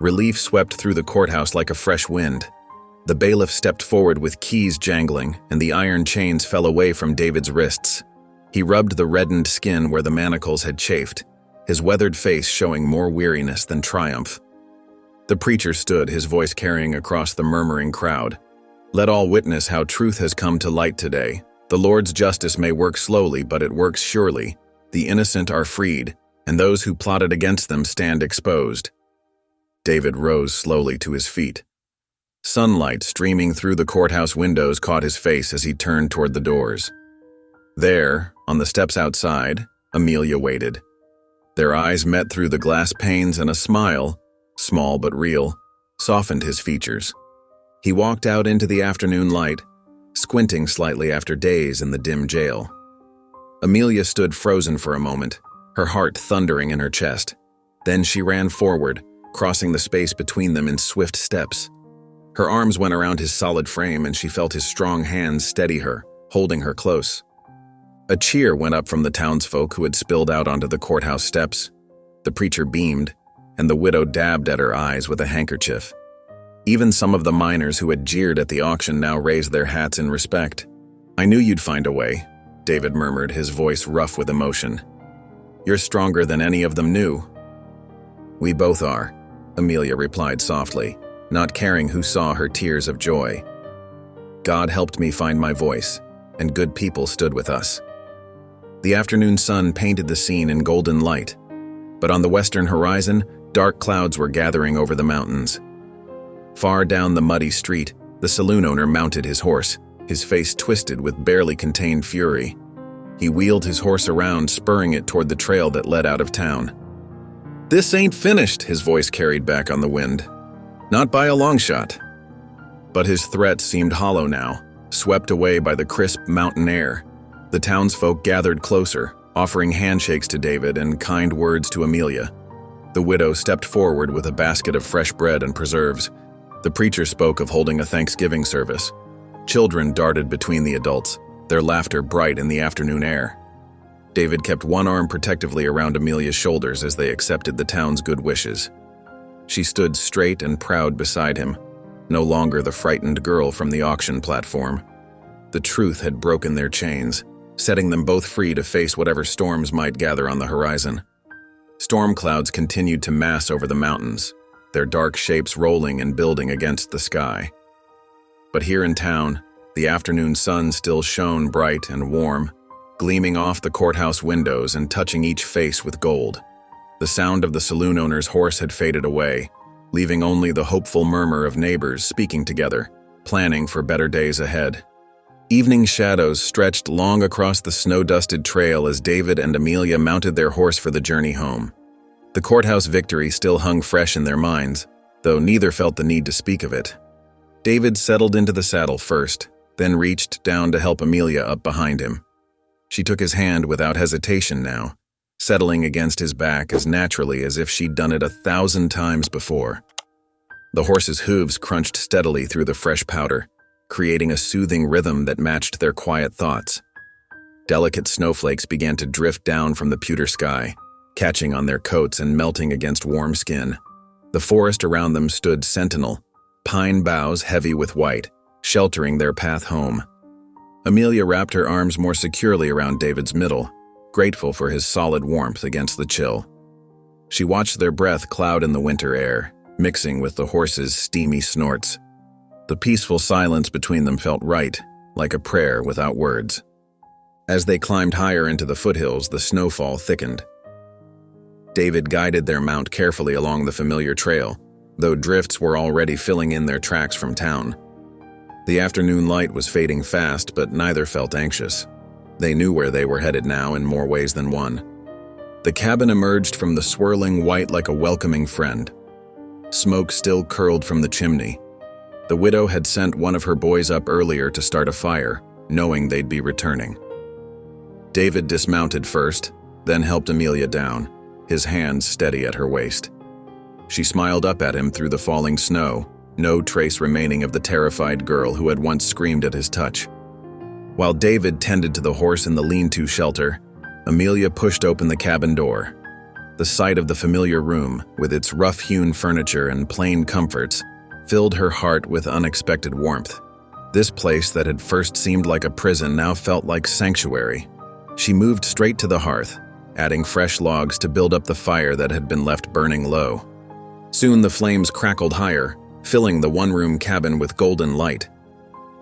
Relief swept through the courthouse like a fresh wind. The bailiff stepped forward with keys jangling, and the iron chains fell away from David's wrists. He rubbed the reddened skin where the manacles had chafed, his weathered face showing more weariness than triumph. The preacher stood, his voice carrying across the murmuring crowd. "Let all witness how truth has come to light today. The Lord's justice may work slowly, but it works surely. The innocent are freed, and those who plotted against them stand exposed." David rose slowly to his feet. Sunlight streaming through the courthouse windows caught his face as he turned toward the doors. There, on the steps outside, Amelia waited. Their eyes met through the glass panes, and a smile, small but real, softened his features. He walked out into the afternoon light, squinting slightly after days in the dim jail. Amelia stood frozen for a moment, her heart thundering in her chest. Then she ran forward, crossing the space between them in swift steps. Her arms went around his solid frame, and she felt his strong hands steady her, holding her close. A cheer went up from the townsfolk who had spilled out onto the courthouse steps. The preacher beamed, and the widow dabbed at her eyes with a handkerchief. Even some of the miners who had jeered at the auction now raised their hats in respect. "I knew you'd find a way," David murmured, his voice rough with emotion. "You're stronger than any of them knew." "We both are," Amelia replied softly, not caring who saw her tears of joy. "God helped me find my voice, and good people stood with us." The afternoon sun painted the scene in golden light, but on the western horizon, dark clouds were gathering over the mountains. Far down the muddy street, the saloon owner mounted his horse, his face twisted with barely contained fury. He wheeled his horse around, spurring it toward the trail that led out of town. "This ain't finished," his voice carried back on the wind. "Not by a long shot." But his threat seemed hollow now, swept away by the crisp mountain air. The townsfolk gathered closer, offering handshakes to David and kind words to Amelia. The widow stepped forward with a basket of fresh bread and preserves. The preacher spoke of holding a Thanksgiving service. Children darted between the adults, their laughter bright in the afternoon air. David kept one arm protectively around Amelia's shoulders as they accepted the town's good wishes. She stood straight and proud beside him, no longer the frightened girl from the auction platform. The truth had broken their chains, setting them both free to face whatever storms might gather on the horizon. Storm clouds continued to mass over the mountains, their dark shapes rolling and building against the sky. But here in town, the afternoon sun still shone bright and warm, gleaming off the courthouse windows and touching each face with gold. The sound of the saloon owner's horse had faded away, leaving only the hopeful murmur of neighbors speaking together, planning for better days ahead. Evening shadows stretched long across the snow-dusted trail as David and Amelia mounted their horse for the journey home. The courthouse victory still hung fresh in their minds, though neither felt the need to speak of it. David settled into the saddle first, then reached down to help Amelia up behind him. She took his hand without hesitation now, settling against his back as naturally as if she'd done it 1,000 times before. The horse's hooves crunched steadily through the fresh powder, creating a soothing rhythm that matched their quiet thoughts. Delicate snowflakes began to drift down from the pewter sky, catching on their coats and melting against warm skin. The forest around them stood sentinel, pine boughs heavy with white, sheltering their path home. Amelia wrapped her arms more securely around David's middle, grateful for his solid warmth against the chill. She watched their breath cloud in the winter air, mixing with the horse's steamy snorts. The peaceful silence between them felt right, like a prayer without words. As they climbed higher into the foothills, the snowfall thickened. David guided their mount carefully along the familiar trail, though drifts were already filling in their tracks from town. The afternoon light was fading fast, but neither felt anxious. They knew where they were headed now in more ways than one. The cabin emerged from the swirling white like a welcoming friend. Smoke still curled from the chimney. The widow had sent one of her boys up earlier to start a fire, knowing they'd be returning. David dismounted first, then helped Amelia down, his hands steady at her waist. She smiled up at him through the falling snow, no trace remaining of the terrified girl who had once screamed at his touch. While David tended to the horse in the lean-to shelter, Amelia pushed open the cabin door. The sight of the familiar room, with its rough-hewn furniture and plain comforts, filled her heart with unexpected warmth. This place that had first seemed like a prison now felt like sanctuary. She moved straight to the hearth, adding fresh logs to build up the fire that had been left burning low. Soon the flames crackled higher, filling the one-room cabin with golden light.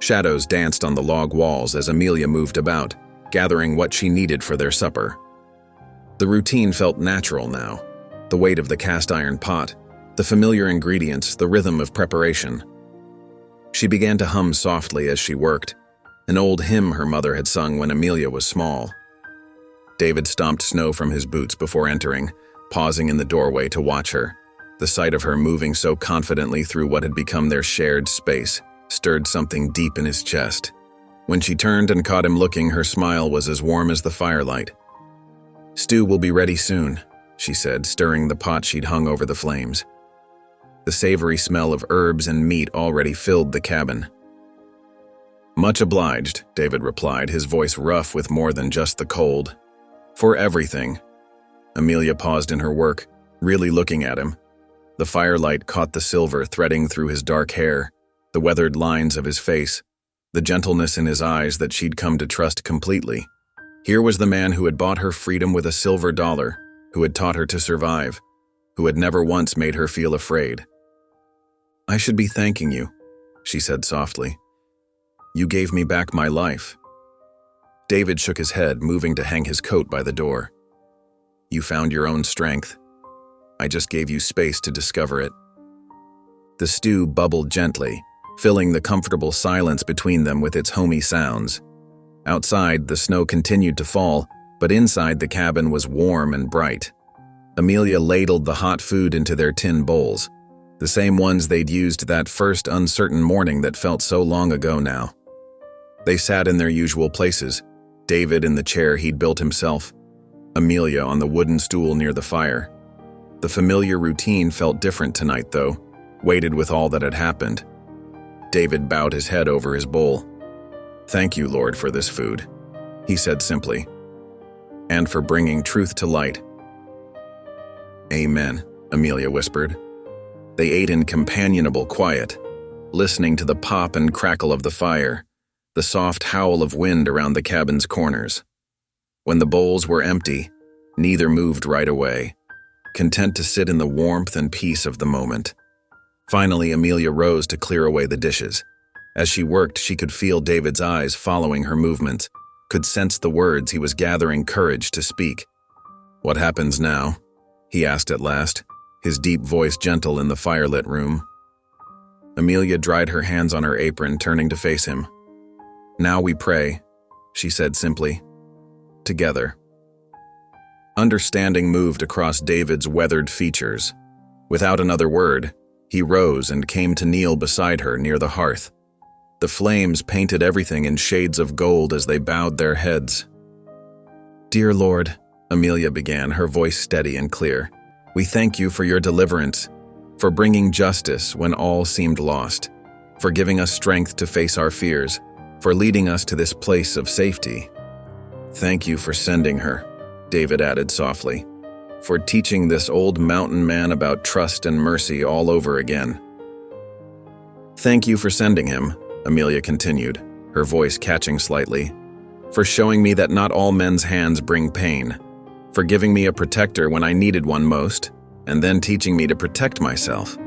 Shadows danced on the log walls as Amelia moved about, gathering what she needed for their supper. The routine felt natural now, the weight of the cast-iron pot, the familiar ingredients, the rhythm of preparation. She began to hum softly as she worked, an old hymn her mother had sung when Amelia was small. David stomped snow from his boots before entering, pausing in the doorway to watch her. The sight of her moving so confidently through what had become their shared space stirred something deep in his chest. When she turned and caught him looking, her smile was as warm as the firelight. "Stew will be ready soon," she said, stirring the pot she'd hung over the flames. The savory smell of herbs and meat already filled the cabin. "Much obliged," David replied, his voice rough with more than just the cold. "For everything." Amelia paused in her work, really looking at him. The firelight caught the silver threading through his dark hair, the weathered lines of his face, the gentleness in his eyes that she'd come to trust completely. Here was the man who had bought her freedom with a silver dollar, who had taught her to survive, who had never once made her feel afraid. "I should be thanking you," she said softly. "You gave me back my life." David shook his head, moving to hang his coat by the door. "You found your own strength. I just gave you space to discover it." The stew bubbled gently, filling the comfortable silence between them with its homey sounds. Outside, the snow continued to fall, but inside the cabin was warm and bright. Amelia ladled the hot food into their tin bowls, the same ones they'd used that first uncertain morning that felt so long ago now. They sat in their usual places, David in the chair he'd built himself, Amelia on the wooden stool near the fire. The familiar routine felt different tonight, though, weighted with all that had happened. David bowed his head over his bowl. "Thank you, Lord, for this food," he said simply, "and for bringing truth to light." "Amen," Amelia whispered. They ate in companionable quiet, listening to the pop and crackle of the fire, the soft howl of wind around the cabin's corners. When the bowls were empty, neither moved right away, content to sit in the warmth and peace of the moment. Finally, Amelia rose to clear away the dishes. As she worked, she could feel David's eyes following her movements, could sense the words he was gathering courage to speak. "What happens now?" he asked at last, his deep voice gentle in the firelit room. Amelia dried her hands on her apron, turning to face him. "Now we pray," she said simply. "Together." Understanding moved across David's weathered features. Without another word, he rose and came to kneel beside her near the hearth. The flames painted everything in shades of gold as they bowed their heads. "Dear Lord," Amelia began, her voice steady and clear, "we thank you for your deliverance, for bringing justice when all seemed lost, for giving us strength to face our fears, for leading us to this place of safety." "Thank you for sending her," David added softly, "for teaching this old mountain man about trust and mercy all over again." "Thank you for sending him," Amelia continued, her voice catching slightly, "for showing me that not all men's hands bring pain, for giving me a protector when I needed one most, and then teaching me to protect myself."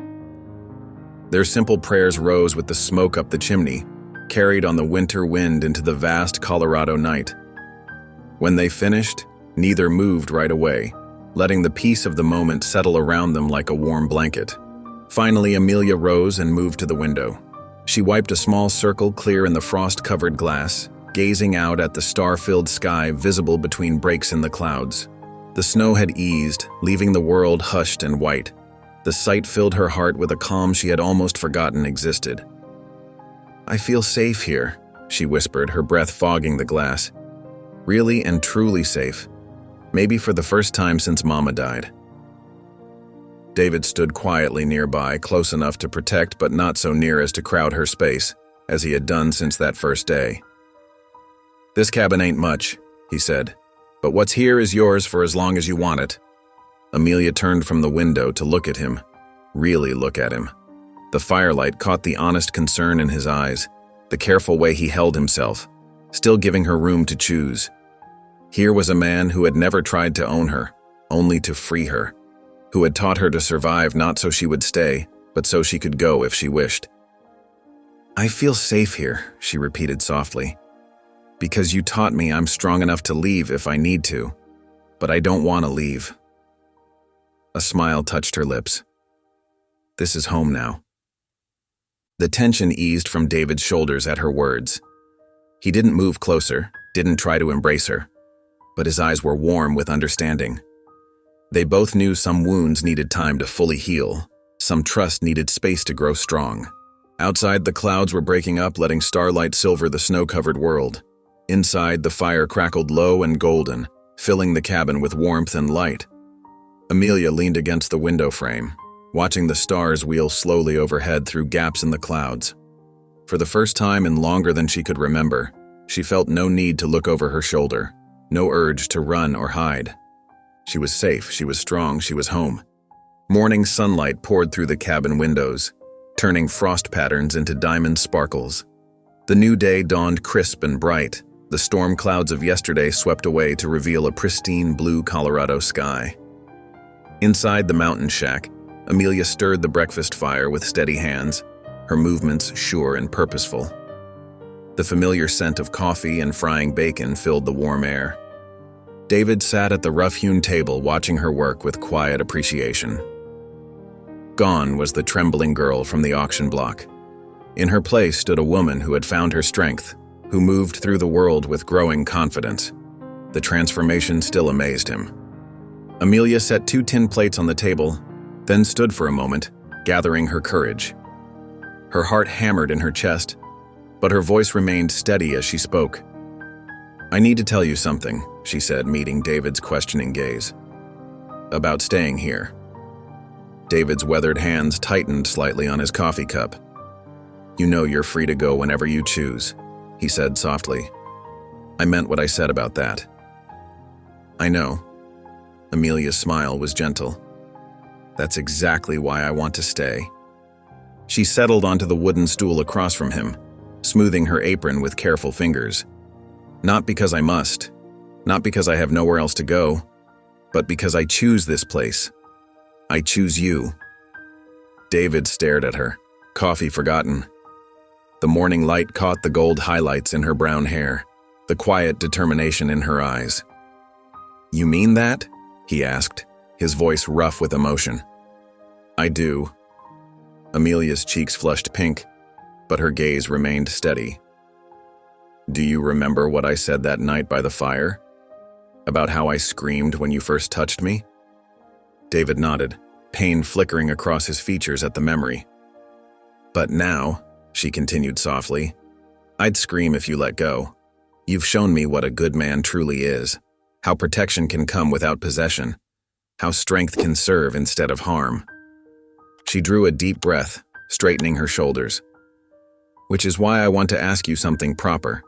Their simple prayers rose with the smoke up the chimney, carried on the winter wind into the vast Colorado night. When they finished, neither moved right away, letting the peace of the moment settle around them like a warm blanket. Finally, Amelia rose and moved to the window. She wiped a small circle clear in the frost-covered glass, gazing out at the star-filled sky visible between breaks in the clouds. The snow had eased, leaving the world hushed and white. The sight filled her heart with a calm she had almost forgotten existed. "I feel safe here," she whispered, her breath fogging the glass. "Really and truly safe. Maybe for the first time since Mama died." David stood quietly nearby, close enough to protect but not so near as to crowd her space, as he had done since that first day. "This cabin ain't much," he said, "but what's here is yours for as long as you want it." Amelia turned from the window to look at him, really look at him. The firelight caught the honest concern in his eyes, the careful way he held himself, still giving her room to choose. Here was a man who had never tried to own her, only to free her, who had taught her to survive not so she would stay, but so she could go if she wished. "I feel safe here," she repeated softly, "because you taught me I'm strong enough to leave if I need to, but I don't want to leave." A smile touched her lips. "This is home now." The tension eased from David's shoulders at her words. He didn't move closer, didn't try to embrace her, but his eyes were warm with understanding. They both knew some wounds needed time to fully heal, some trust needed space to grow strong. Outside, the clouds were breaking up, letting starlight silver the snow-covered world. Inside, the fire crackled low and golden, filling the cabin with warmth and light. Amelia leaned against the window frame, watching the stars wheel slowly overhead through gaps in the clouds. For the first time in longer than she could remember, she felt no need to look over her shoulder, no urge to run or hide. She was safe, she was strong, she was home. Morning sunlight poured through the cabin windows, turning frost patterns into diamond sparkles. The new day dawned crisp and bright, the storm clouds of yesterday swept away to reveal a pristine blue Colorado sky. Inside the mountain shack, Amelia stirred the breakfast fire with steady hands, her movements sure and purposeful. The familiar scent of coffee and frying bacon filled the warm air. David sat at the rough-hewn table watching her work with quiet appreciation. Gone was the trembling girl from the auction block. In her place stood a woman who had found her strength, who moved through the world with growing confidence. The transformation still amazed him. Amelia set 2 tin plates on the table, then stood for a moment, gathering her courage. Her heart hammered in her chest, but her voice remained steady as she spoke. "I need to tell you something," she said, meeting David's questioning gaze. "About staying here." David's weathered hands tightened slightly on his coffee cup. "You know you're free to go whenever you choose," he said softly. "I meant what I said about that." "I know." Amelia's smile was gentle. "That's exactly why I want to stay." She settled onto the wooden stool across from him, smoothing her apron with careful fingers. "Not because I must, not because I have nowhere else to go, but because I choose this place. I choose you." David stared at her, coffee forgotten. The morning light caught the gold highlights in her brown hair, the quiet determination in her eyes. "You mean that?" he asked, his voice rough with emotion. "I do." Amelia's cheeks flushed pink, but her gaze remained steady. "Do you remember what I said that night by the fire? About how I screamed when you first touched me?" David nodded, pain flickering across his features at the memory. "But now," she continued softly, "I'd scream if you let go. You've shown me what a good man truly is, how protection can come without possession, how strength can serve instead of harm." She drew a deep breath, straightening her shoulders. "Which is why I want to ask you something proper."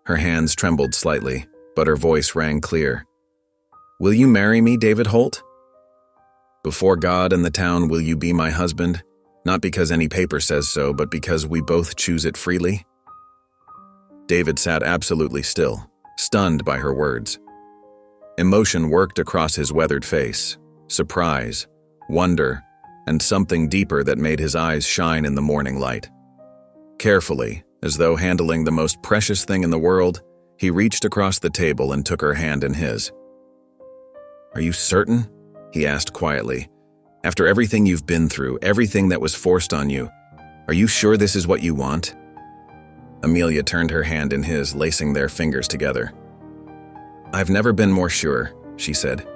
Her hands trembled slightly, but her voice rang clear. "Will you marry me, David Holt? Before God and the town, will you be my husband? Not because any paper says so, but because we both choose it freely?" David sat absolutely still, stunned by her words. Emotion worked across his weathered face, surprise, wonder, and something deeper that made his eyes shine in the morning light. Carefully, as though handling the most precious thing in the world, he reached across the table and took her hand in his. "Are you certain?" he asked quietly. "After everything you've been through, everything that was forced on you, are you sure this is what you want?" Amelia turned her hand in his, lacing their fingers together. "I've never been more sure," she said.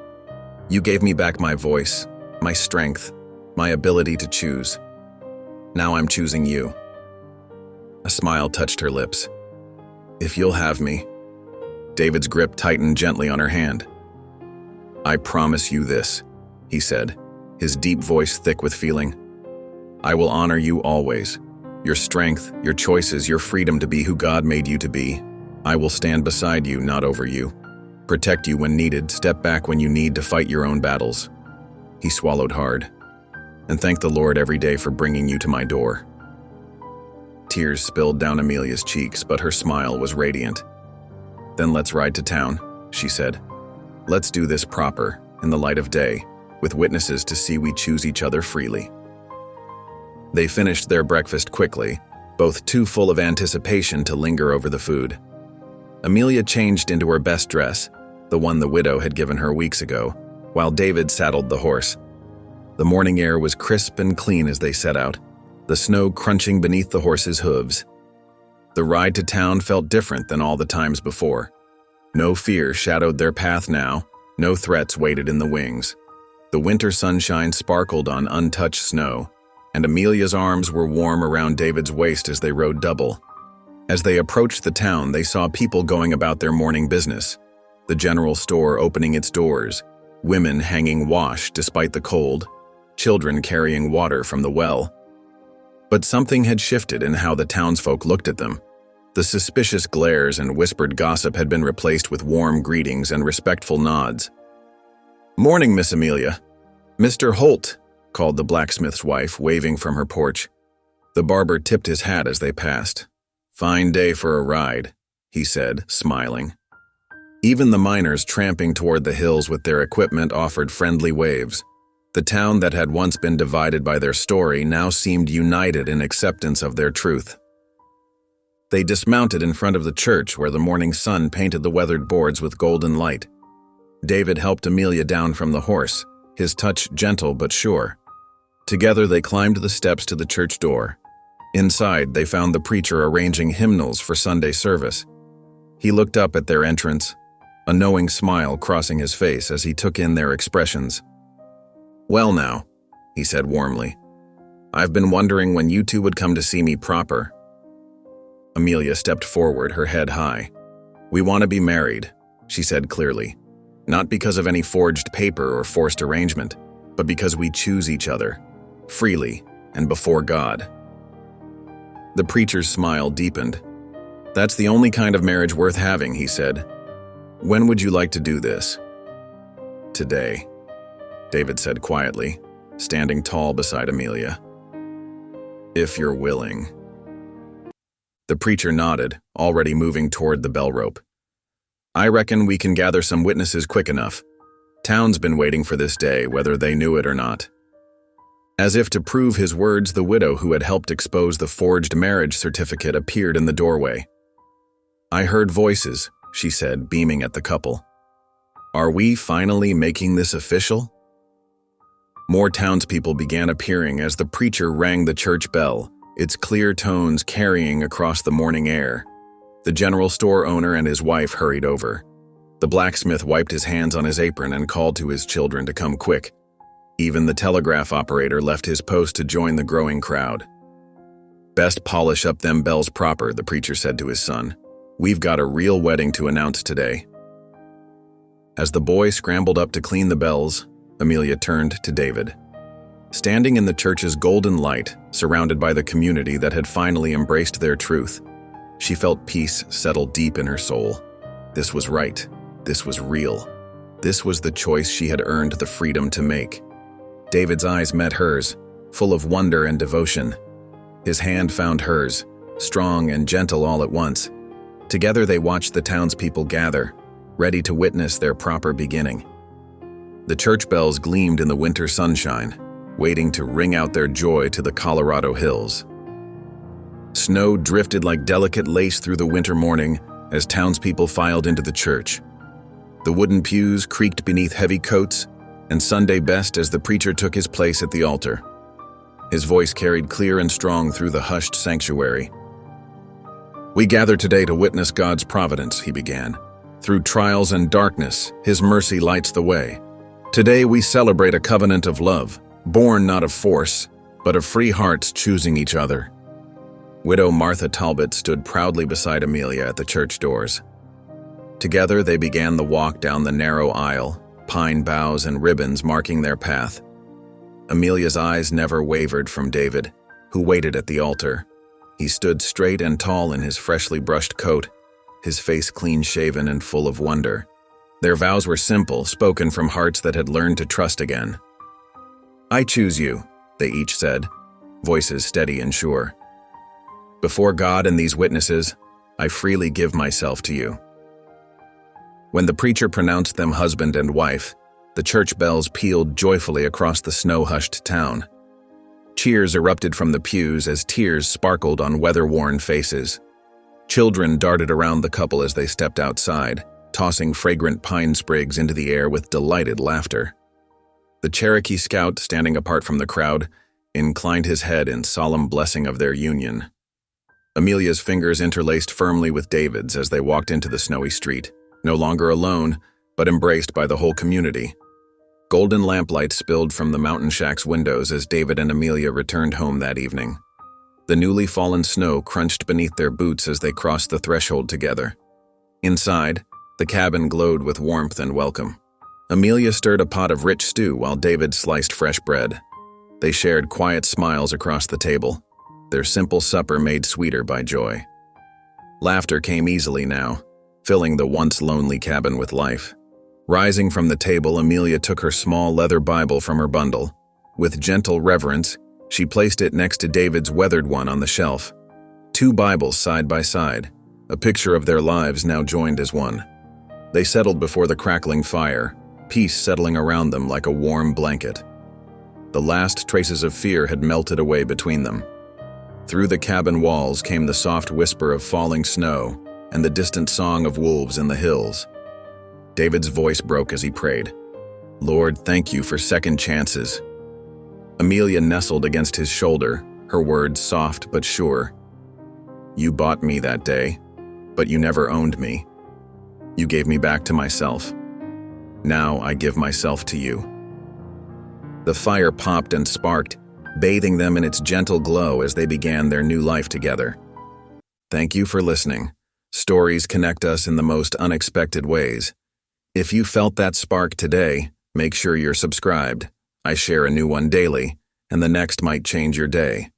"You gave me back my voice, my strength, my ability to choose. Now I'm choosing you." A smile touched her lips. "If you'll have me." David's grip tightened gently on her hand. "I promise you this," he said, his deep voice thick with feeling. "I will honor you always. Your strength, your choices, your freedom to be who God made you to be. I will stand beside you, not over you. Protect you when needed, step back when you need to fight your own battles." He swallowed hard. "And thank the Lord every day for bringing you to my door." Tears spilled down Amelia's cheeks, but her smile was radiant. "Then let's ride to town," she said. "Let's do this proper, in the light of day, with witnesses to see we choose each other freely." They finished their breakfast quickly, both too full of anticipation to linger over the food. Amelia changed into her best dress, the one the widow had given her weeks ago, while David saddled the horse. The morning air was crisp and clean as they set out, the snow crunching beneath the horse's hooves. The ride to town felt different than all the times before. No fear shadowed their path now, no threats waited in the wings. The winter sunshine sparkled on untouched snow, and Amelia's arms were warm around David's waist as they rode double. As they approached the town, they saw people going about their morning business, the general store opening its doors, women hanging wash despite the cold, children carrying water from the well. But something had shifted in how the townsfolk looked at them. The suspicious glares and whispered gossip had been replaced with warm greetings and respectful nods. "Morning, Miss Amelia." "Mr. Holt," called the blacksmith's wife, waving from her porch. The barber tipped his hat as they passed. "Fine day for a ride," he said, smiling. Even the miners tramping toward the hills with their equipment offered friendly waves. The town that had once been divided by their story now seemed united in acceptance of their truth. They dismounted in front of the church where the morning sun painted the weathered boards with golden light. David helped Amelia down from the horse, his touch gentle but sure. Together they climbed the steps to the church door. Inside, they found the preacher arranging hymnals for Sunday service. He looked up at their entrance, a knowing smile crossing his face as he took in their expressions. "Well now," he said warmly, "I've been wondering when you two would come to see me proper." Amelia stepped forward, her head high. "We want to be married," she said clearly. "Not because of any forged paper or forced arrangement, but because we choose each other, freely and before God." The preacher's smile deepened. "That's the only kind of marriage worth having," he said. "When would you like to do this?" "Today," David said quietly, standing tall beside Amelia. "If you're willing." The preacher nodded, already moving toward the bell rope. "I reckon we can gather some witnesses quick enough. Town's been waiting for this day, whether they knew it or not." As if to prove his words, the widow who had helped expose the forged marriage certificate appeared in the doorway. "I heard voices," she said, beaming at the couple. "Are we finally making this official?" More townspeople began appearing as the preacher rang the church bell, its clear tones carrying across the morning air. The general store owner and his wife hurried over. The blacksmith wiped his hands on his apron and called to his children to come quick. Even the telegraph operator left his post to join the growing crowd. "Best polish up them bells proper," the preacher said to his son. "We've got a real wedding to announce today." As the boy scrambled up to clean the bells, Amelia turned to David. Standing in the church's golden light, surrounded by the community that had finally embraced their truth, she felt peace settle deep in her soul. This was right. This was real. This was the choice she had earned the freedom to make. David's eyes met hers, full of wonder and devotion. His hand found hers, strong and gentle all at once. Together they watched the townspeople gather, ready to witness their proper beginning. The church bells gleamed in the winter sunshine, waiting to ring out their joy to the Colorado hills. Snow drifted like delicate lace through the winter morning as townspeople filed into the church. The wooden pews creaked beneath heavy coats, and Sunday best as the preacher took his place at the altar. His voice carried clear and strong through the hushed sanctuary. "We gather today to witness God's providence," he began. "Through trials and darkness, His mercy lights the way. Today we celebrate a covenant of love, born not of force, but of free hearts choosing each other." Widow Martha Talbot stood proudly beside Amelia at the church doors. Together they began the walk down the narrow aisle, pine boughs and ribbons marking their path. Amelia's eyes never wavered from David, who waited at the altar. He stood straight and tall in his freshly brushed coat, his face clean-shaven and full of wonder. Their vows were simple, spoken from hearts that had learned to trust again. "I choose you," they each said, voices steady and sure. "Before God and these witnesses, I freely give myself to you." When the preacher pronounced them husband and wife, the church bells pealed joyfully across the snow-hushed town. Cheers erupted from the pews as tears sparkled on weather-worn faces. Children darted around the couple as they stepped outside, tossing fragrant pine sprigs into the air with delighted laughter. The Cherokee scout, standing apart from the crowd, inclined his head in solemn blessing of their union. Amelia's fingers interlaced firmly with David's as they walked into the snowy street, no longer alone, but embraced by the whole community. Golden lamplight spilled from the mountain shack's windows as David and Amelia returned home that evening. The newly fallen snow crunched beneath their boots as they crossed the threshold together. Inside, the cabin glowed with warmth and welcome. Amelia stirred a pot of rich stew while David sliced fresh bread. They shared quiet smiles across the table, their simple supper made sweeter by joy. Laughter came easily now, filling the once lonely cabin with life. Rising from the table, Amelia took her small leather Bible from her bundle. With gentle reverence, she placed it next to David's weathered one on the shelf. Two Bibles side by side, a picture of their lives now joined as one. They settled before the crackling fire, peace settling around them like a warm blanket. The last traces of fear had melted away between them. Through the cabin walls came the soft whisper of falling snow and the distant song of wolves in the hills. David's voice broke as he prayed, "Lord, thank you for second chances." Amelia nestled against his shoulder, her words soft but sure. "You bought me that day, but you never owned me. You gave me back to myself. Now I give myself to you." The fire popped and sparked, bathing them in its gentle glow as they began their new life together. Thank you for listening. Stories connect us in the most unexpected ways. If you felt that spark today, make sure you're subscribed. I share a new one daily, and the next might change your day.